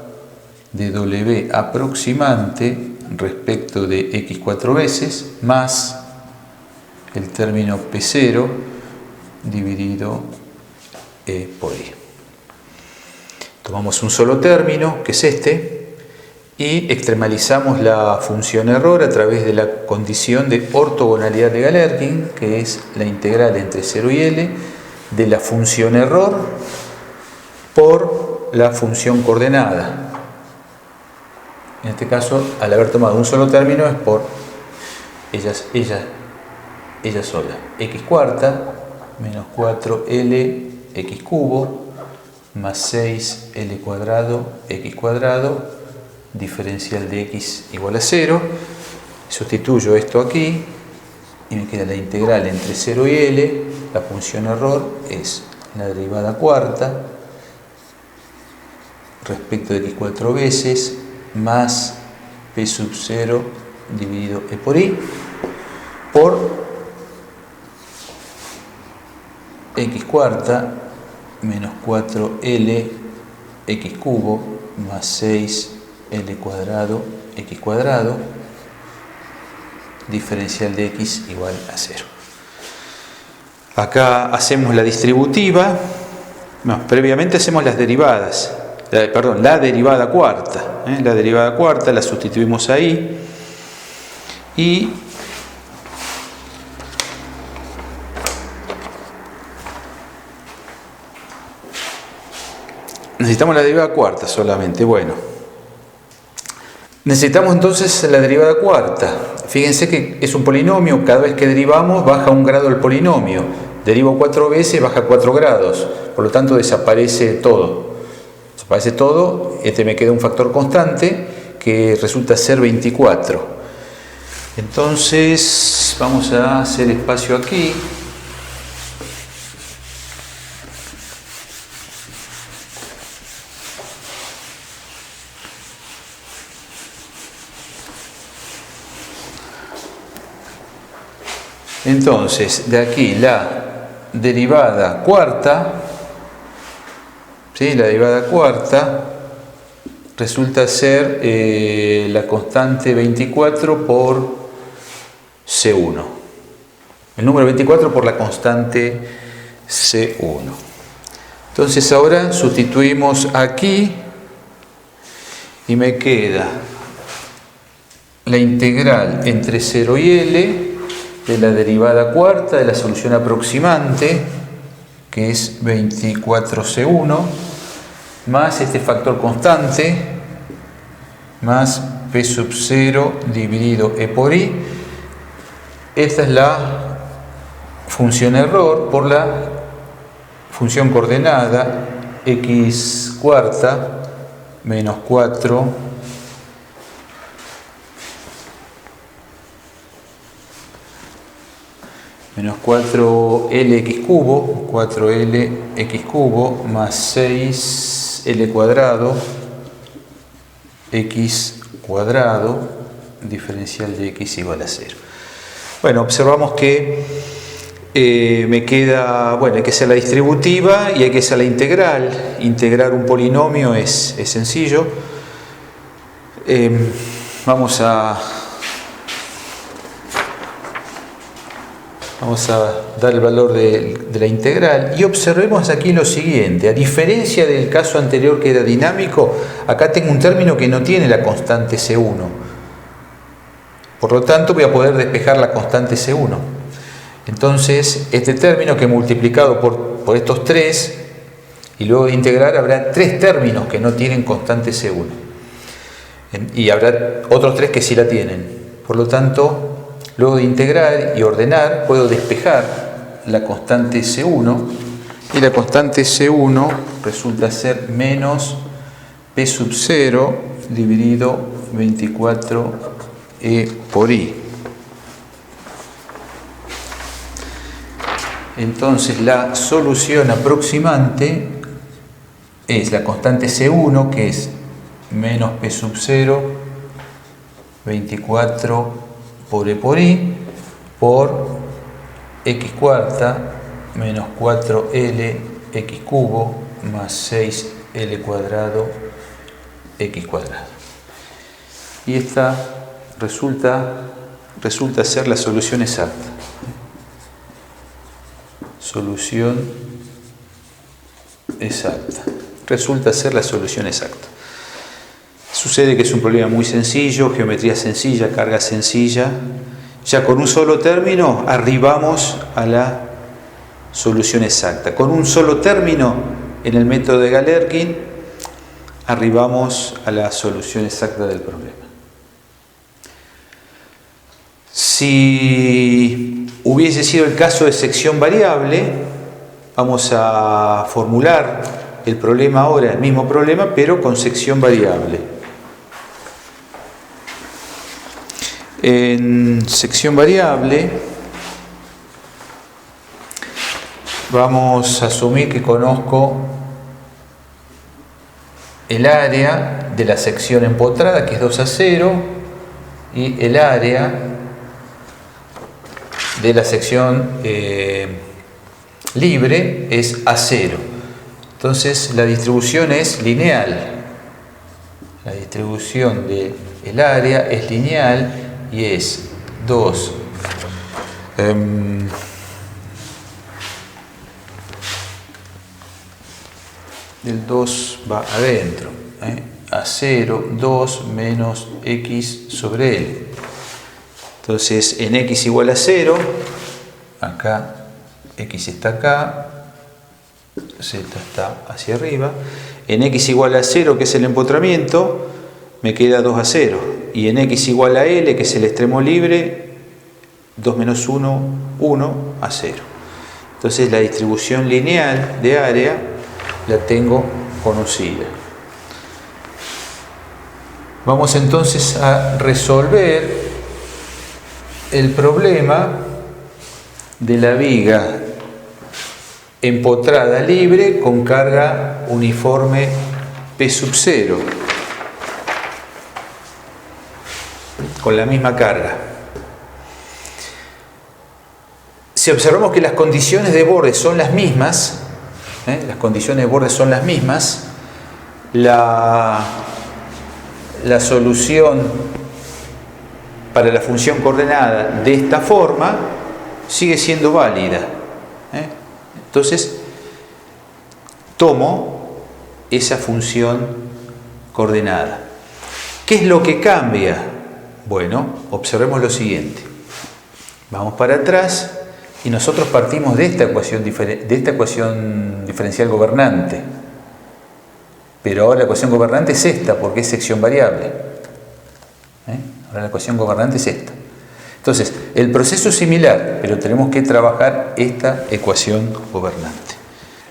de W aproximante respecto de X 4 veces más el término P0 dividido E por I. Tomamos un solo término, que es este, y extremalizamos la función error a través de la condición de ortogonalidad de Galerkin, que es la integral entre 0 y L de la función error por la función coordenada. En este caso, al haber tomado un solo término, es por ella sola. X cuarta menos 4L X cubo más 6L cuadrado X cuadrado, diferencial de X igual a 0. Sustituyo esto aquí y me queda la integral entre 0 y L. La función error es la derivada cuarta respecto de X 4 veces más P sub 0 dividido E por I por X cuarta menos 4L X cubo más 6L cuadrado X cuadrado, diferencial de X igual a 0. Acá hacemos la distributiva. No, previamente hacemos las derivadas. La derivada cuarta. La derivada cuarta la sustituimos ahí. Y necesitamos la derivada cuarta solamente. Bueno, necesitamos entonces la derivada cuarta. Fíjense que es un polinomio. Cada vez que derivamos baja un grado el polinomio. Derivo 4 veces, baja 4 grados. Por lo tanto desaparece todo. Desaparece todo. Me queda un factor constante que resulta ser 24. Entonces vamos a hacer espacio aquí. Entonces, de aquí la derivada cuarta, ¿sí? La derivada cuarta resulta ser la constante 24 por C1. El número 24 por la constante C1. Entonces ahora sustituimos aquí y me queda la integral entre 0 y L de la derivada cuarta de la solución aproximante, que es 24C1, más este factor constante, más P sub 0 dividido E por I. Esta es la función error por la función coordenada X cuarta menos 4 menos 4Lx cubo, 4Lx cubo más 6L cuadrado X cuadrado, diferencial de X igual a 0. Bueno, observamos que me queda, bueno, hay que hacer la distributiva y hay que hacer la integral. Integrar un polinomio es sencillo. Vamos a dar el valor de la integral y observemos aquí lo siguiente. A diferencia del caso anterior que era dinámico, acá tengo un término que no tiene la constante C1. Por lo tanto voy a poder despejar la constante C1. Entonces este término que multiplicado por estos tres y luego de integrar habrá tres términos que no tienen constante C1. Y habrá otros tres que sí la tienen. Por lo tanto, luego de integrar y ordenar, puedo despejar la constante C1, y la constante C1 resulta ser menos P sub 0 dividido 24E por I. Entonces la solución aproximante es la constante C1, que es menos P sub 0, 24 por E por I, por X cuarta menos 4L X cubo más 6L cuadrado X cuadrado. Y esta resulta ser la solución exacta. Solución exacta. Resulta ser la solución exacta. Sucede que es un problema muy sencillo, geometría sencilla, carga sencilla. Ya con un solo término arribamos a la solución exacta. Con un solo término en el método de Galerkin arribamos a la solución exacta del problema. Si hubiese sido el caso de sección variable, vamos a formular el problema ahora, el mismo problema, pero con sección variable. En sección variable vamos a asumir que conozco el área de la sección empotrada, que es 2/0, y el área de la sección libre es A0. Entonces la distribución es lineal. La distribución del área es lineal y es 2 del 2 va adentro, A0, 2 menos x sobre L. Entonces en x igual a 0, acá x está acá, z está hacia arriba. En x igual a 0, que es el empotramiento, me queda 2/0. Y en x igual a L, que es el extremo libre, 2 menos 1, 1/0. Entonces la distribución lineal de área la tengo conocida. Vamos entonces a resolver el problema de la viga empotrada libre con carga uniforme P0, con la misma carga. Si observamos que las condiciones de borde son las mismas, las condiciones de borde son las mismas, la solución para la función coordenada de esta forma sigue siendo válida. Entonces tomo esa función coordenada. ¿Qué es lo que cambia? Bueno, observemos lo siguiente. Vamos para atrás y nosotros partimos de esta ecuación diferencial gobernante. Pero ahora la ecuación gobernante es esta, porque es sección variable. Ahora la ecuación gobernante es esta. Entonces, el proceso es similar, pero tenemos que trabajar esta ecuación gobernante.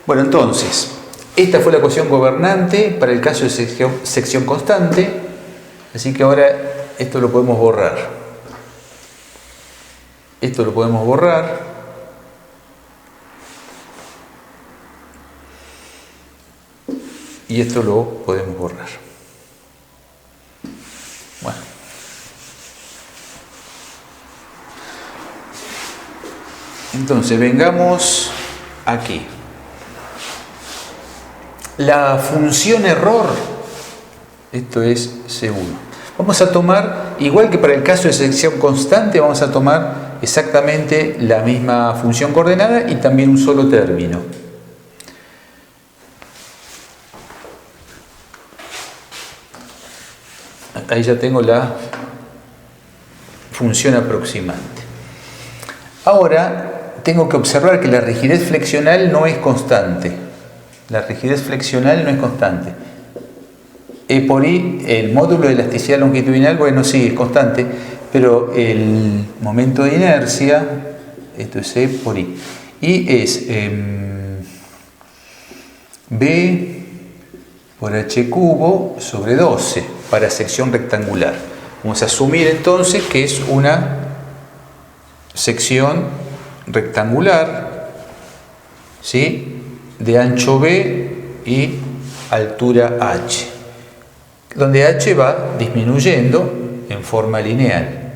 Bueno, entonces, esta fue la ecuación gobernante para el caso de sección constante, así que ahora esto lo podemos borrar. Esto lo podemos borrar. Y esto lo podemos borrar. Bueno. Entonces, vengamos aquí. La función error, esto es C1. Vamos a tomar, igual que para el caso de sección constante, vamos a tomar exactamente la misma función coordenada y también un solo término. Ahí ya tengo la función aproximante. Ahora tengo que observar que la rigidez flexional no es constante. La rigidez flexional no es constante. E por I, el módulo de elasticidad longitudinal, bueno, sí, es constante, pero el momento de inercia, esto es E por I, y es B por H cubo sobre 12 para sección rectangular. Vamos a asumir entonces que es una sección rectangular, ¿sí?, de ancho B y altura H, donde H va disminuyendo en forma lineal.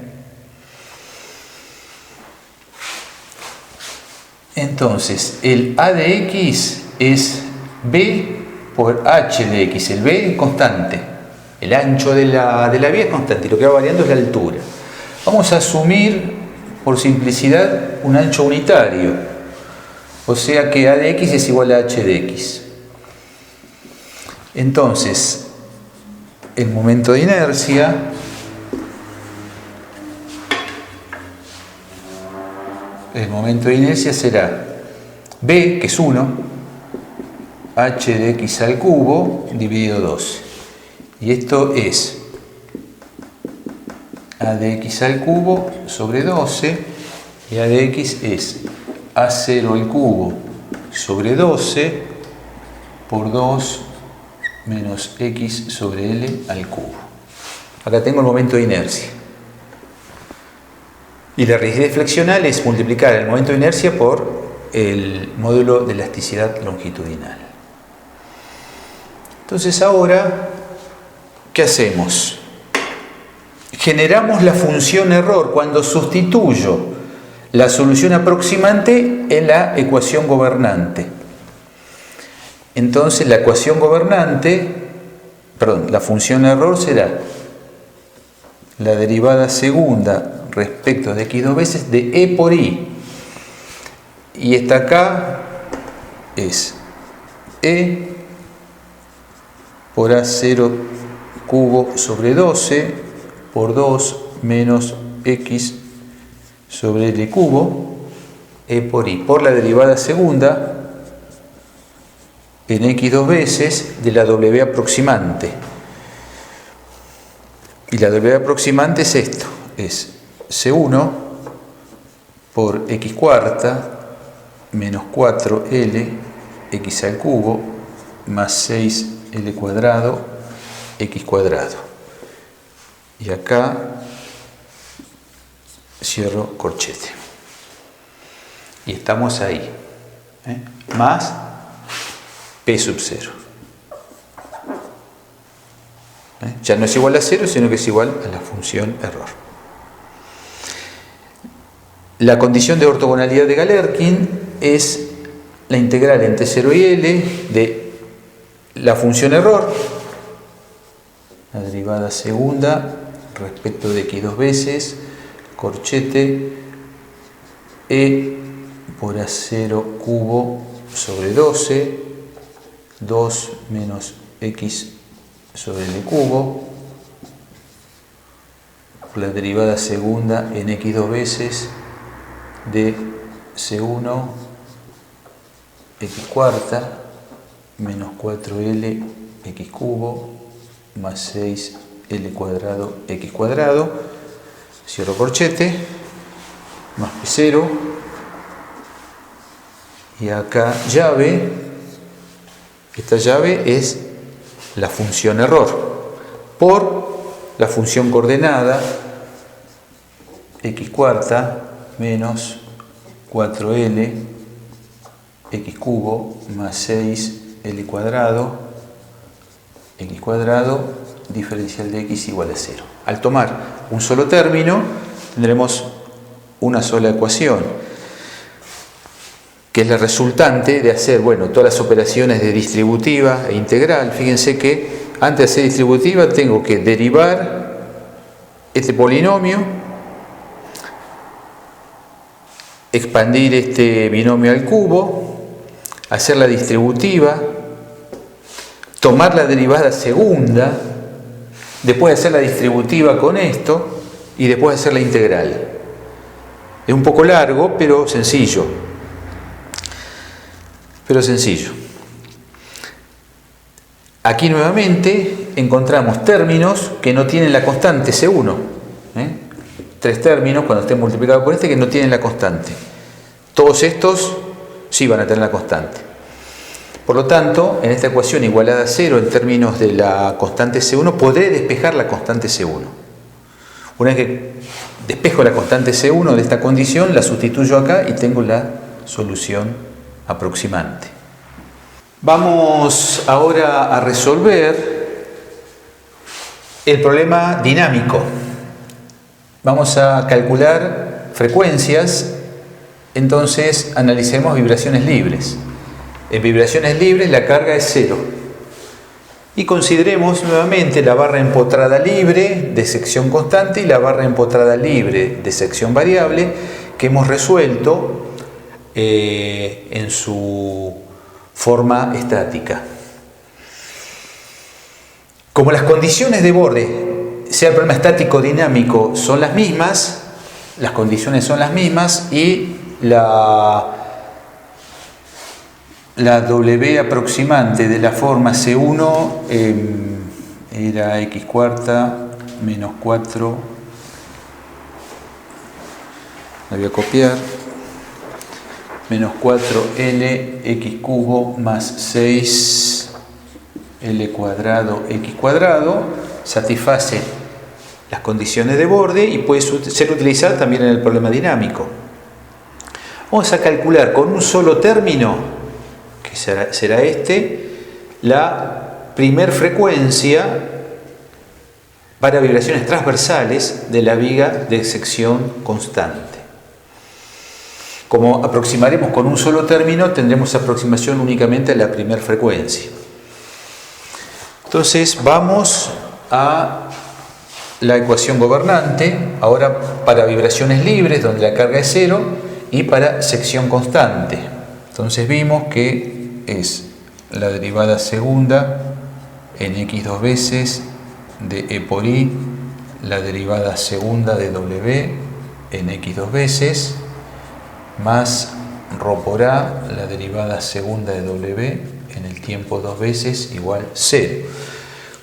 Entonces, el A de X es B por H de X. El B es constante, el ancho de la vía es constante y lo que va variando es la altura. Vamos a asumir, por simplicidad, un ancho unitario, o sea que A de X es igual a H de X. Entonces, el momento de inercia será B, que es 1, H de X al cubo dividido 12. Y esto es A de X al cubo sobre 12, y A de X es A0 al cubo sobre 12 por 2 menos x sobre L al cubo. Acá tengo el momento de inercia. Y la rigidez flexional es multiplicar el momento de inercia por el módulo de elasticidad longitudinal. Entonces ahora, ¿qué hacemos? Generamos la función error cuando sustituyo la solución aproximante en la ecuación gobernante. Entonces la ecuación gobernante, la función error será la derivada segunda respecto de x dos veces de e por i. Y esta acá es e por a0 cubo sobre 12 por 2 menos x sobre L cubo, e por i, por la derivada segunda en x dos veces de la w aproximante. Y la w aproximante es esto, es c1 por x cuarta menos 4L x al cubo más 6L cuadrado x cuadrado. Y acá cierro corchete. Y estamos ahí. Más P sub 0. Ya no es igual a 0, sino que es igual a la función error. La condición de ortogonalidad de Galerkin es la integral entre 0 y L de la función error, la derivada segunda respecto de x dos veces, corchete, e por a0 cubo sobre 12, 2 menos x sobre L cubo, por la derivada segunda en x dos veces de c1 x cuarta menos 4L x cubo más 6L cuadrado x cuadrado, cierro corchete, más P0, y acá llave. Esta llave es la función error por la función coordenada x cuarta menos 4L x cubo más 6L cuadrado x cuadrado diferencial de x igual a 0. Al tomar un solo término tendremos una sola ecuación, que es la resultante de hacer, todas las operaciones de distributiva e integral. Fíjense que antes de hacer distributiva tengo que derivar este polinomio, expandir este binomio al cubo, hacer la distributiva, tomar la derivada segunda, después hacer la distributiva con esto y después hacer la integral. Es un poco largo, pero sencillo. Aquí nuevamente encontramos términos que no tienen la constante C1. Tres términos, cuando estén multiplicados por este, que no tienen la constante. Todos estos sí van a tener la constante. Por lo tanto, en esta ecuación igualada a 0 en términos de la constante C1, podré despejar la constante C1. Una vez que despejo la constante C1 de esta condición, la sustituyo acá y tengo la solución aproximante. Vamos ahora a resolver el problema dinámico. Vamos a calcular frecuencias, entonces analicemos vibraciones libres. En vibraciones libres la carga es 0. Y consideremos nuevamente la barra empotrada libre de sección constante y la barra empotrada libre de sección variable que hemos resuelto en su forma estática. Como las condiciones de borde, sea el problema estático o dinámico, son las mismas, las condiciones son las mismas y la W aproximante de la forma C1 era x cuarta menos 4, la voy a copiar, menos 4L x cubo más 6 L cuadrado X cuadrado satisface las condiciones de borde y puede ser utilizada también en el problema dinámico. Vamos a calcular con un solo término, que será este, la primer frecuencia para vibraciones transversales de la viga de sección constante. Como aproximaremos con un solo término, tendremos aproximación únicamente a la primer frecuencia. Entonces vamos a la ecuación gobernante, ahora para vibraciones libres, donde la carga es cero, y para sección constante. Entonces vimos que es la derivada segunda en x dos veces de E por I, la derivada segunda de W en x dos veces, más ρ por A, la derivada segunda de W en el tiempo dos veces, igual 0.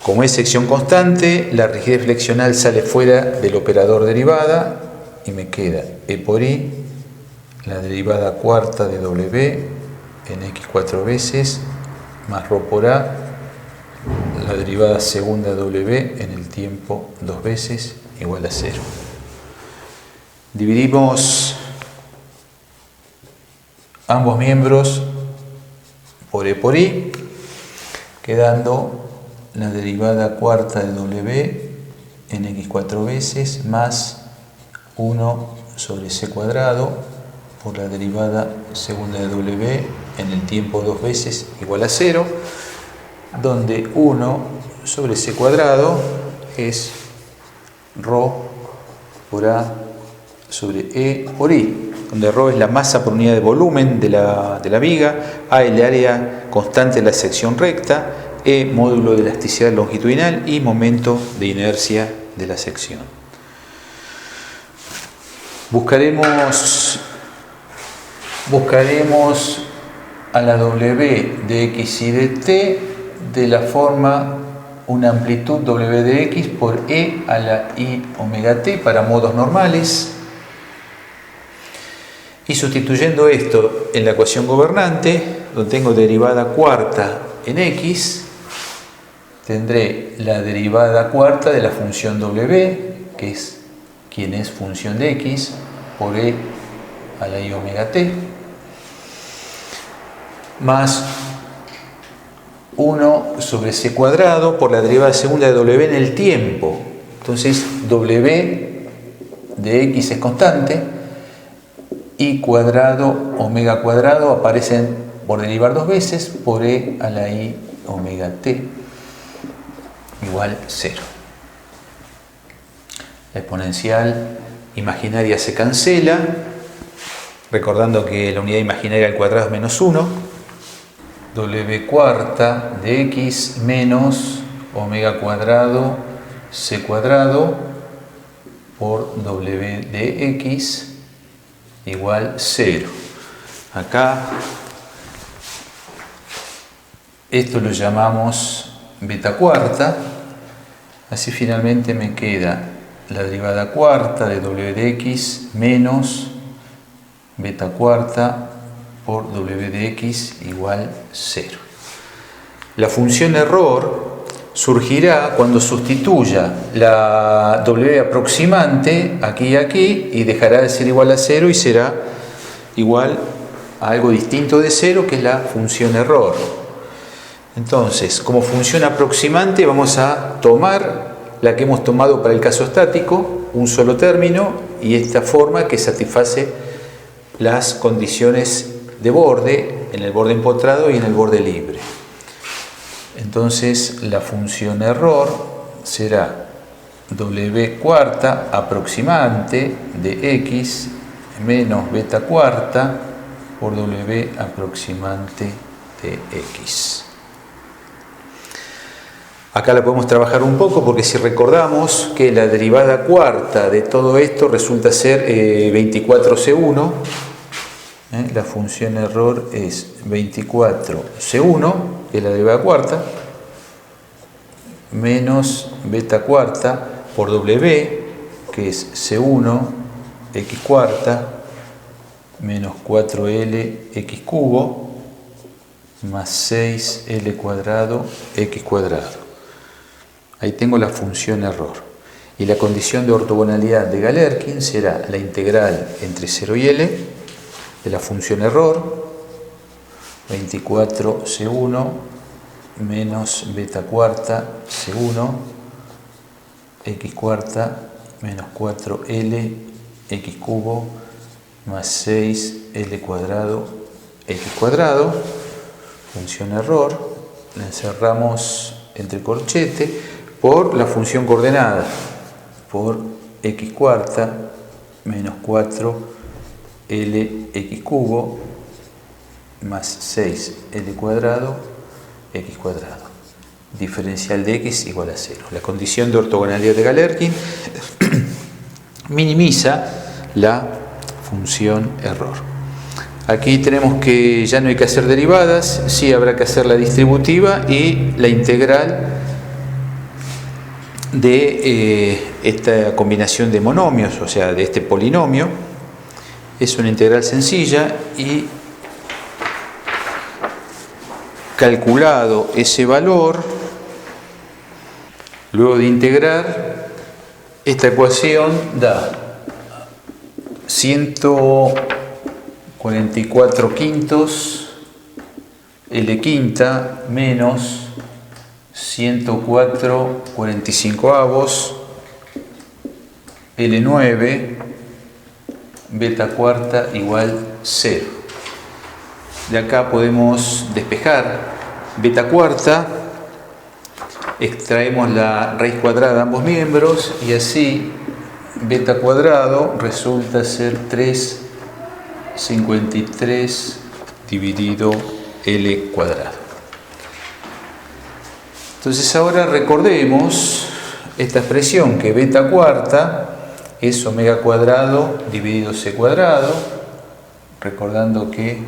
Como es sección constante, la rigidez flexional sale fuera del operador derivada y me queda E por I, la derivada cuarta de W en x cuatro veces, más ρ por A, la derivada segunda de W en el tiempo dos veces, igual a 0. Dividimos ambos miembros por E por I, quedando la derivada cuarta de W en x cuatro veces más 1 sobre c cuadrado por la derivada segunda de W en el tiempo dos veces igual a 0, donde 1 sobre c cuadrado es ρ por A sobre E por I, donde ρ es la masa por unidad de volumen de la viga, A es el área constante de la sección recta, E módulo de elasticidad longitudinal y momento de inercia de la sección. Buscaremos a la W de X y de T de la forma una amplitud W de X por E a la I omega T para modos normales. Y sustituyendo esto en la ecuación gobernante, donde tengo derivada cuarta en X, tendré la derivada cuarta de la función W, que es quien es función de X, por E a la I omega T, más 1 sobre c cuadrado por la derivada segunda de W en el tiempo. Entonces W de X es constante, I cuadrado, omega cuadrado aparecen por derivar dos veces por E a la I omega T igual 0. La exponencial imaginaria se cancela, recordando que la unidad imaginaria al cuadrado es menos 1. W cuarta de X menos omega cuadrado c cuadrado por W de X igual 0. Acá esto lo llamamos beta cuarta, así finalmente me queda la derivada cuarta de W de X menos beta cuarta por W de X igual 0. La función error surgirá cuando sustituya la W aproximante aquí y aquí y dejará de ser igual a 0 y será igual a algo distinto de 0, que es la función error. Entonces, como función aproximante vamos a tomar la que hemos tomado para el caso estático, un solo término, y esta forma que satisface las condiciones de borde en el borde empotrado y en el borde libre. Entonces la función error será W cuarta aproximante de X menos beta cuarta por W aproximante de X. Acá la podemos trabajar un poco, porque si recordamos que la derivada cuarta de todo esto resulta ser 24C1, la función error es 24C1, que es la derivada cuarta, menos beta cuarta por W, que es C1 X cuarta, menos 4L X cubo, más 6L cuadrado X cuadrado. Ahí tengo la función error. Y la condición de ortogonalidad de Galerkin será la integral entre 0 y L de la función error, 24C1 menos beta cuarta C1 X cuarta menos 4L X cubo más 6L cuadrado X cuadrado, función error, la encerramos entre corchete por la función coordenada, por X cuarta menos 4L X cubo más 6L cuadrado X cuadrado. Diferencial de X igual a 0. La condición de ortogonalidad de Galerkin minimiza la función error. Aquí tenemos que ya no hay que hacer derivadas, sí habrá que hacer la distributiva y la integral de esta combinación de monomios, o sea, de este polinomio. Es una integral sencilla y calculado ese valor, luego de integrar, esta ecuación da 144 quintos L quinta menos 104 45 avos L9 beta cuarta igual 0. De acá podemos despejar beta cuarta, extraemos la raíz cuadrada de ambos miembros y así beta cuadrado resulta ser 3,53 dividido L cuadrado. Entonces ahora recordemos esta expresión que beta cuarta es omega cuadrado dividido C cuadrado, recordando que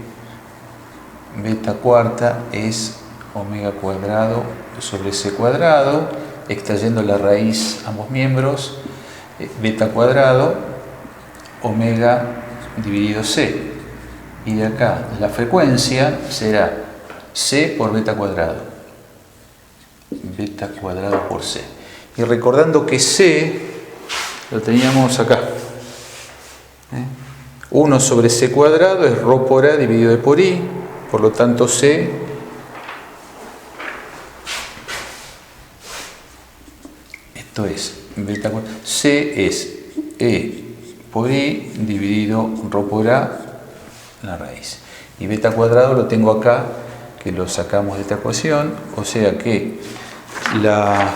beta cuarta es omega cuadrado sobre C cuadrado, extrayendo la raíz ambos miembros, beta cuadrado omega dividido C. Y de acá la frecuencia será C por beta cuadrado por C. Y recordando que C lo teníamos acá, 1 sobre C cuadrado es ρ por A dividido por I, por lo tanto C esto es beta cuadrado, C es E por I dividido ρ por A la raíz. Y beta cuadrado lo tengo acá, que lo sacamos de esta ecuación, o sea que la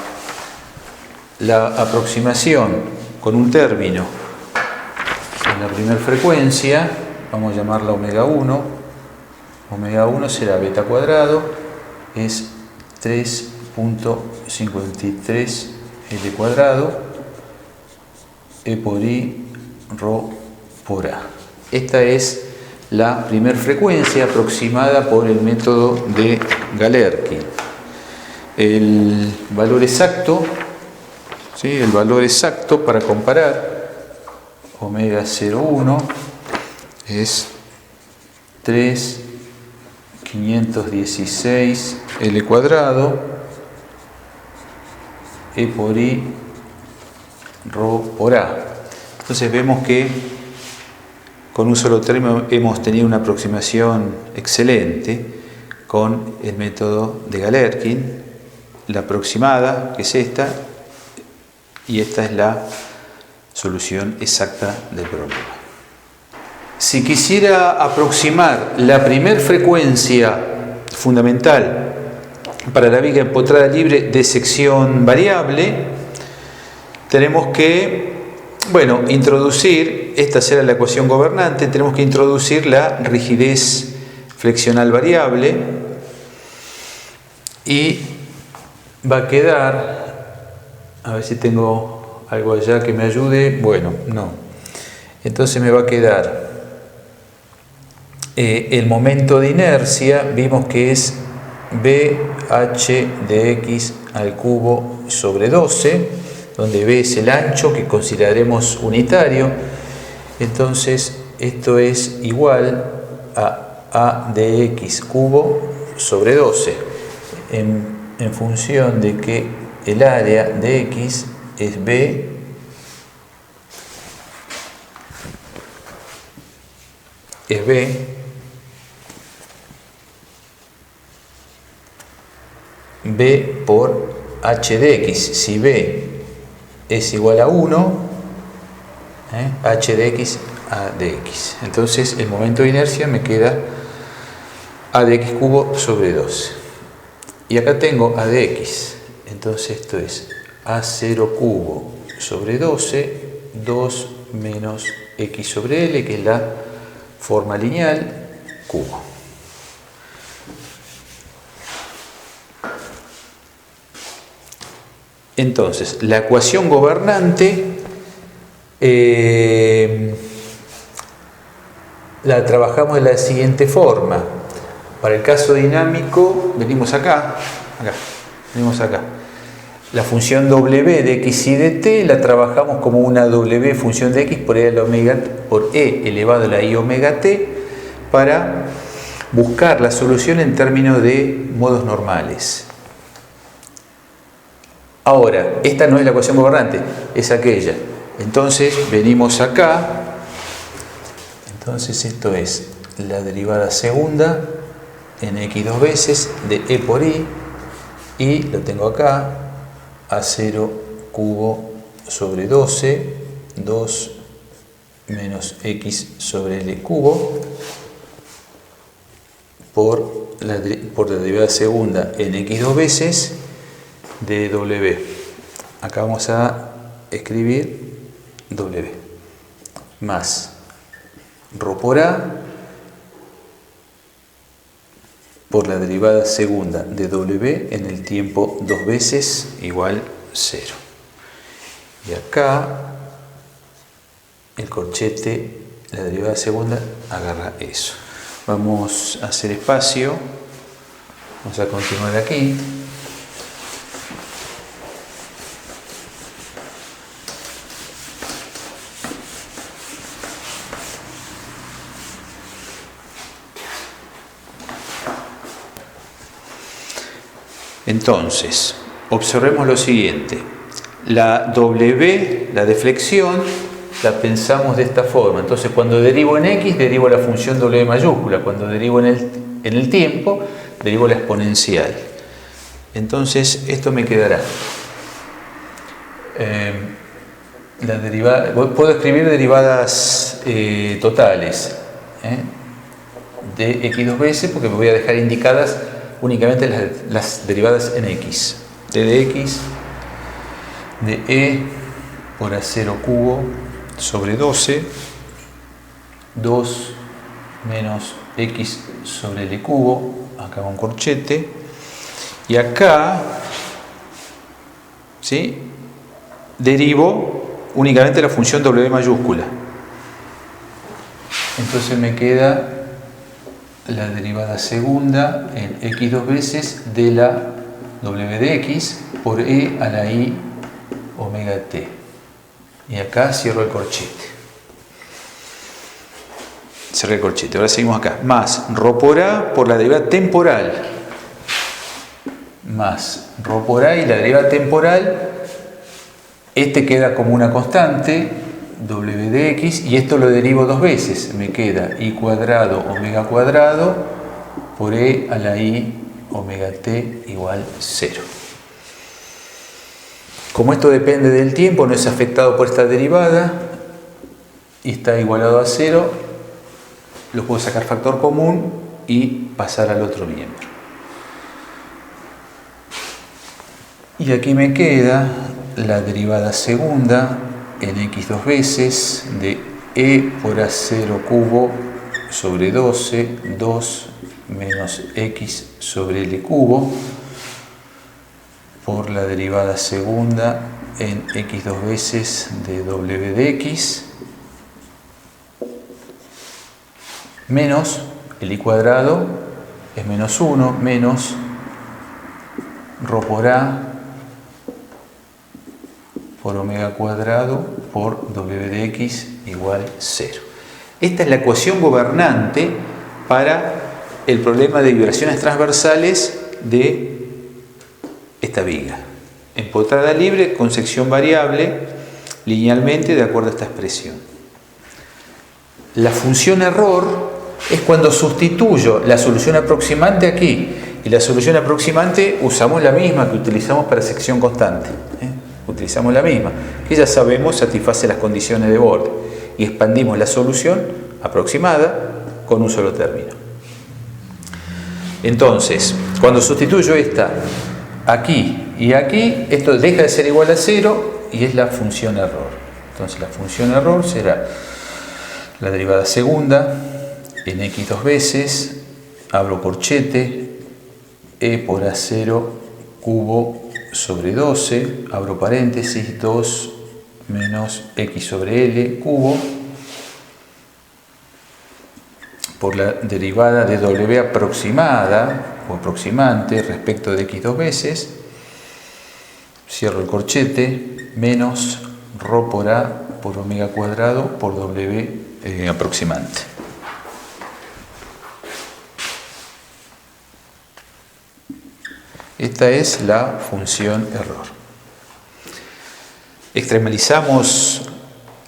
aproximación con un término en la primera frecuencia, vamos a llamarla omega 1, omega 1 será beta cuadrado, es 3,53 L cuadrado E por I ρ por A. Esta es la primera frecuencia aproximada por el método de Galerkin. El valor exacto, ¿sí? El valor exacto para comparar omega 0,1 es 3,516 L cuadrado E por I ρ por A. Entonces vemos que con un solo término hemos tenido una aproximación excelente con el método de Galerkin, la aproximada, que es esta, y esta es la solución exacta del problema. Si quisiera aproximar la primer frecuencia fundamental para la viga empotrada libre de sección variable, tenemos que, introducir, esta será la ecuación gobernante, tenemos que introducir la rigidez flexional variable y va a quedar, a ver si tengo algo allá que me ayude, no. Entonces me va a quedar el momento de inercia, vimos que es BH de X al cubo sobre 12, donde B es el ancho que consideraremos unitario. Entonces esto es igual a A de X cubo sobre 12 en función de que el área de X es B B por H de X. Si B es igual a 1, H de X A de X. Entonces el momento de inercia me queda A de X cubo sobre 12. Y acá tengo A de X. Entonces esto es A0 cubo sobre 12, 2 menos X sobre L, que es la forma lineal, cubo. Entonces, la ecuación gobernante la trabajamos de la siguiente forma. Para el caso dinámico, venimos acá. La función W de X y de T la trabajamos como una W función de X por E elevado a la I omega T para buscar la solución en términos de modos normales. Ahora, esta no es la ecuación gobernante, es aquella. Entonces, venimos acá. Entonces, esto es la derivada segunda en X dos veces de E por I. Y lo tengo acá, A0 cubo sobre 12, 2 menos X sobre L cubo, por la derivada segunda en X dos veces de W. Acá vamos a escribir W más ρ por A por la derivada segunda de W en el tiempo dos veces igual 0. Y acá el corchete, la derivada segunda, agarra eso. Vamos a hacer espacio. Vamos a continuar aquí. Entonces, observemos lo siguiente. La W, la deflexión, la pensamos de esta forma. Entonces, cuando derivo en X, derivo la función W mayúscula. Cuando derivo en el tiempo, derivo la exponencial. Entonces, esto me quedará. La derivada, puedo escribir derivadas totales de X dos veces, porque me voy a dejar indicadas únicamente las derivadas en X. D de X de E por A0 cubo sobre 12, 2 menos X sobre L cubo, acá va un corchete, y acá, ¿sí?, derivo únicamente la función W mayúscula. Entonces me queda la derivada segunda en X dos veces de la W de X por E a la I omega T. Y acá cierro el corchete. Cerré el corchete. Ahora seguimos acá. Más ρ por A por la derivada temporal. Más ρ por A y la derivada temporal. Este queda como una constante, W de X, y esto lo derivo dos veces. Me queda I cuadrado omega cuadrado por E a la I omega T igual 0. Como esto depende del tiempo, no es afectado por esta derivada y está igualado a 0, lo puedo sacar factor común y pasar al otro miembro. Y aquí me queda la derivada segunda en X dos veces de E por A0 cubo sobre 12, 2 menos X sobre L cubo, por la derivada segunda en X dos veces de W de X, menos el I cuadrado es menos 1, menos ρ por A por omega cuadrado por W de X igual 0. Esta es la ecuación gobernante para el problema de vibraciones transversales de esta viga. Empotrada libre con sección variable linealmente de acuerdo a esta expresión. La función error es cuando sustituyo la solución aproximante aquí. Y la solución aproximante usamos la misma que utilizamos para sección constante. Utilizamos la misma, que ya sabemos satisface las condiciones de borde. Y expandimos la solución aproximada con un solo término. Entonces, cuando sustituyo esta aquí y aquí, esto deja de ser igual a 0 y es la función error. Entonces la función error será la derivada segunda en x dos veces, abro corchete, e por a0 cubo sobre 12, abro paréntesis, 2 menos x sobre l cubo, por la derivada de w aproximada o aproximante respecto de x dos veces, cierro el corchete, menos ρ por a por omega cuadrado por w aproximante. Esta es la función error. Extremalizamos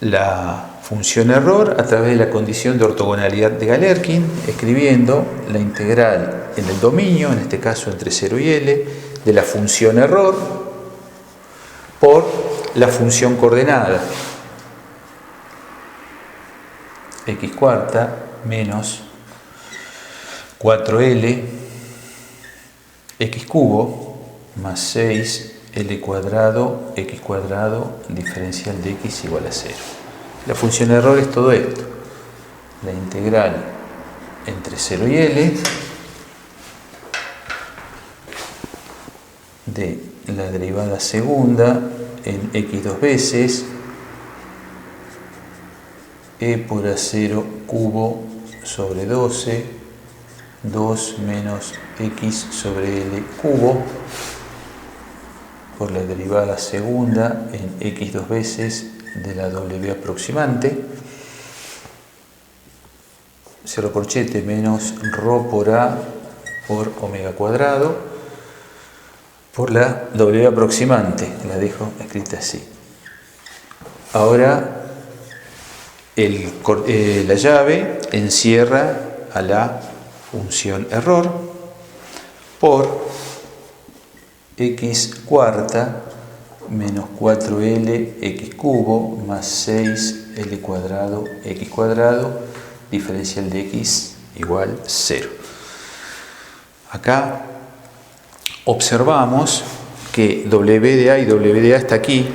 la función error a través de la condición de ortogonalidad de Galerkin, escribiendo la integral en el dominio, en este caso entre 0 y L, de la función error por la función coordenada x cuarta menos 4L x cubo más 6L cuadrado x cuadrado diferencial de x igual a 0. La función error es todo esto. La integral entre 0 y L de la derivada segunda en x dos veces e por a0 cubo sobre 12, 2 menos x sobre l cubo por la derivada segunda en x dos veces de la w aproximante, cero corchete menos ρ por a por omega cuadrado por la w aproximante, la dejo escrita así. Ahora la llave encierra a la función error por x cuarta menos 4L x cubo más 6L cuadrado x cuadrado diferencial de x igual 0. Acá observamos que W de A y W de A está aquí,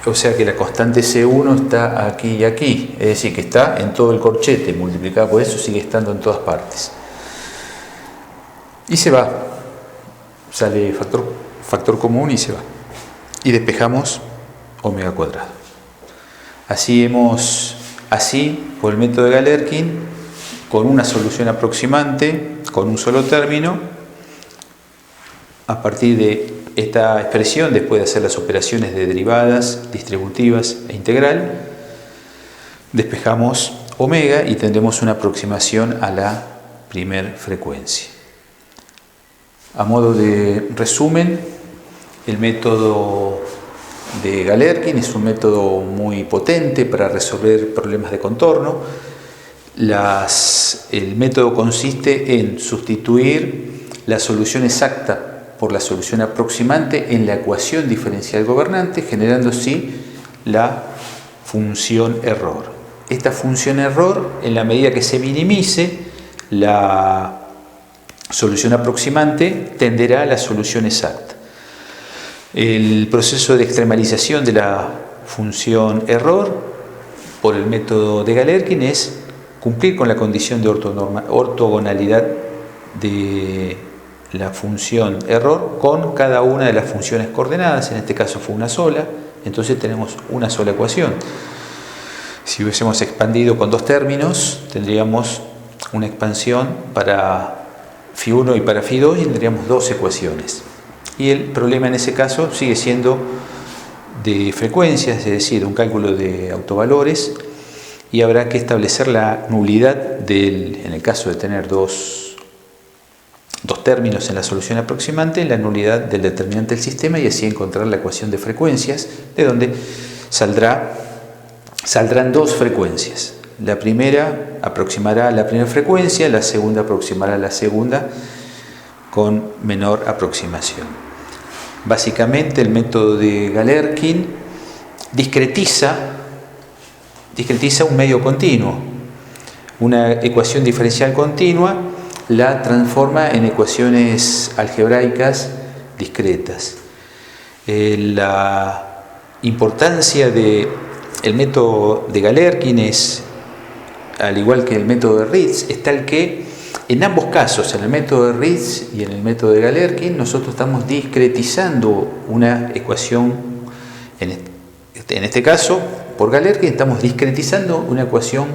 o sea que la constante C1 está aquí y aquí, es decir, que está en todo el corchete, multiplicada por eso sigue estando en todas partes. Y se va, sale factor común y se va. Y despejamos omega cuadrado. Así, por el método de Galerkin, con una solución aproximante, con un solo término, a partir de esta expresión, después de hacer las operaciones de derivadas, distributivas e integral, despejamos omega y tendremos una aproximación a la primer frecuencia. A modo de resumen, el método de Galerkin es un método muy potente para resolver problemas de contorno. El método consiste en sustituir la solución exacta por la solución aproximante en la ecuación diferencial gobernante, generando así la función error. Esta función error, en la medida que se minimice la solución aproximante, tenderá a la solución exacta. El proceso de extremalización de la función error por el método de Galerkin es cumplir con la condición de ortogonalidad de la función error con cada una de las funciones coordenadas. En este caso fue una sola, entonces tenemos una sola ecuación. Si hubiésemos expandido con dos términos, tendríamos una expansión para φ1 y para φ2 y tendríamos dos ecuaciones. Y el problema en ese caso sigue siendo de frecuencias, es decir, un cálculo de autovalores, y habrá que establecer la nulidad en el caso de tener dos términos en la solución aproximante, la nulidad del determinante del sistema y así encontrar la ecuación de frecuencias, de donde saldrán dos frecuencias. La primera aproximará a la primera frecuencia, la segunda aproximará a la segunda con menor aproximación. Básicamente el método de Galerkin discretiza un medio continuo. Una ecuación diferencial continua la transforma en ecuaciones algebraicas discretas. La importancia del método de Galerkin es, al igual que el método de Ritz, es tal que en ambos casos, en el método de Ritz y en el método de Galerkin, nosotros estamos discretizando una ecuación, en este caso, por Galerkin estamos discretizando una ecuación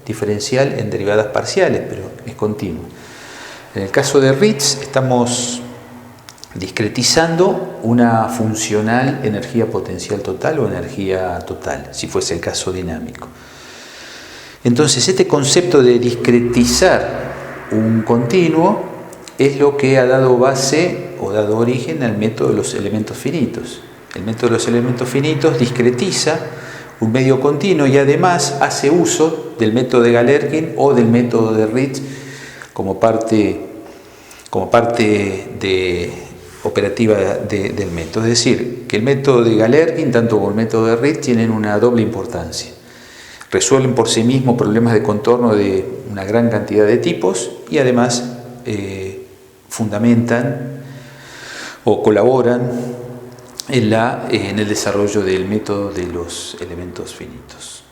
diferencial en derivadas parciales, pero es continua. En el caso de Ritz estamos discretizando una funcional energía potencial total o energía total, si fuese el caso dinámico. Entonces, este concepto de discretizar un continuo es lo que ha dado base o dado origen al método de los elementos finitos. El método de los elementos finitos discretiza un medio continuo y además hace uso del método de Galerkin o del método de Ritz como parte operativa del método. Es decir, que el método de Galerkin, tanto como el método de Ritz, tienen una doble importancia. Resuelven por sí mismos problemas de contorno de una gran cantidad de tipos y además fundamentan o colaboran en el desarrollo del método de los elementos finitos.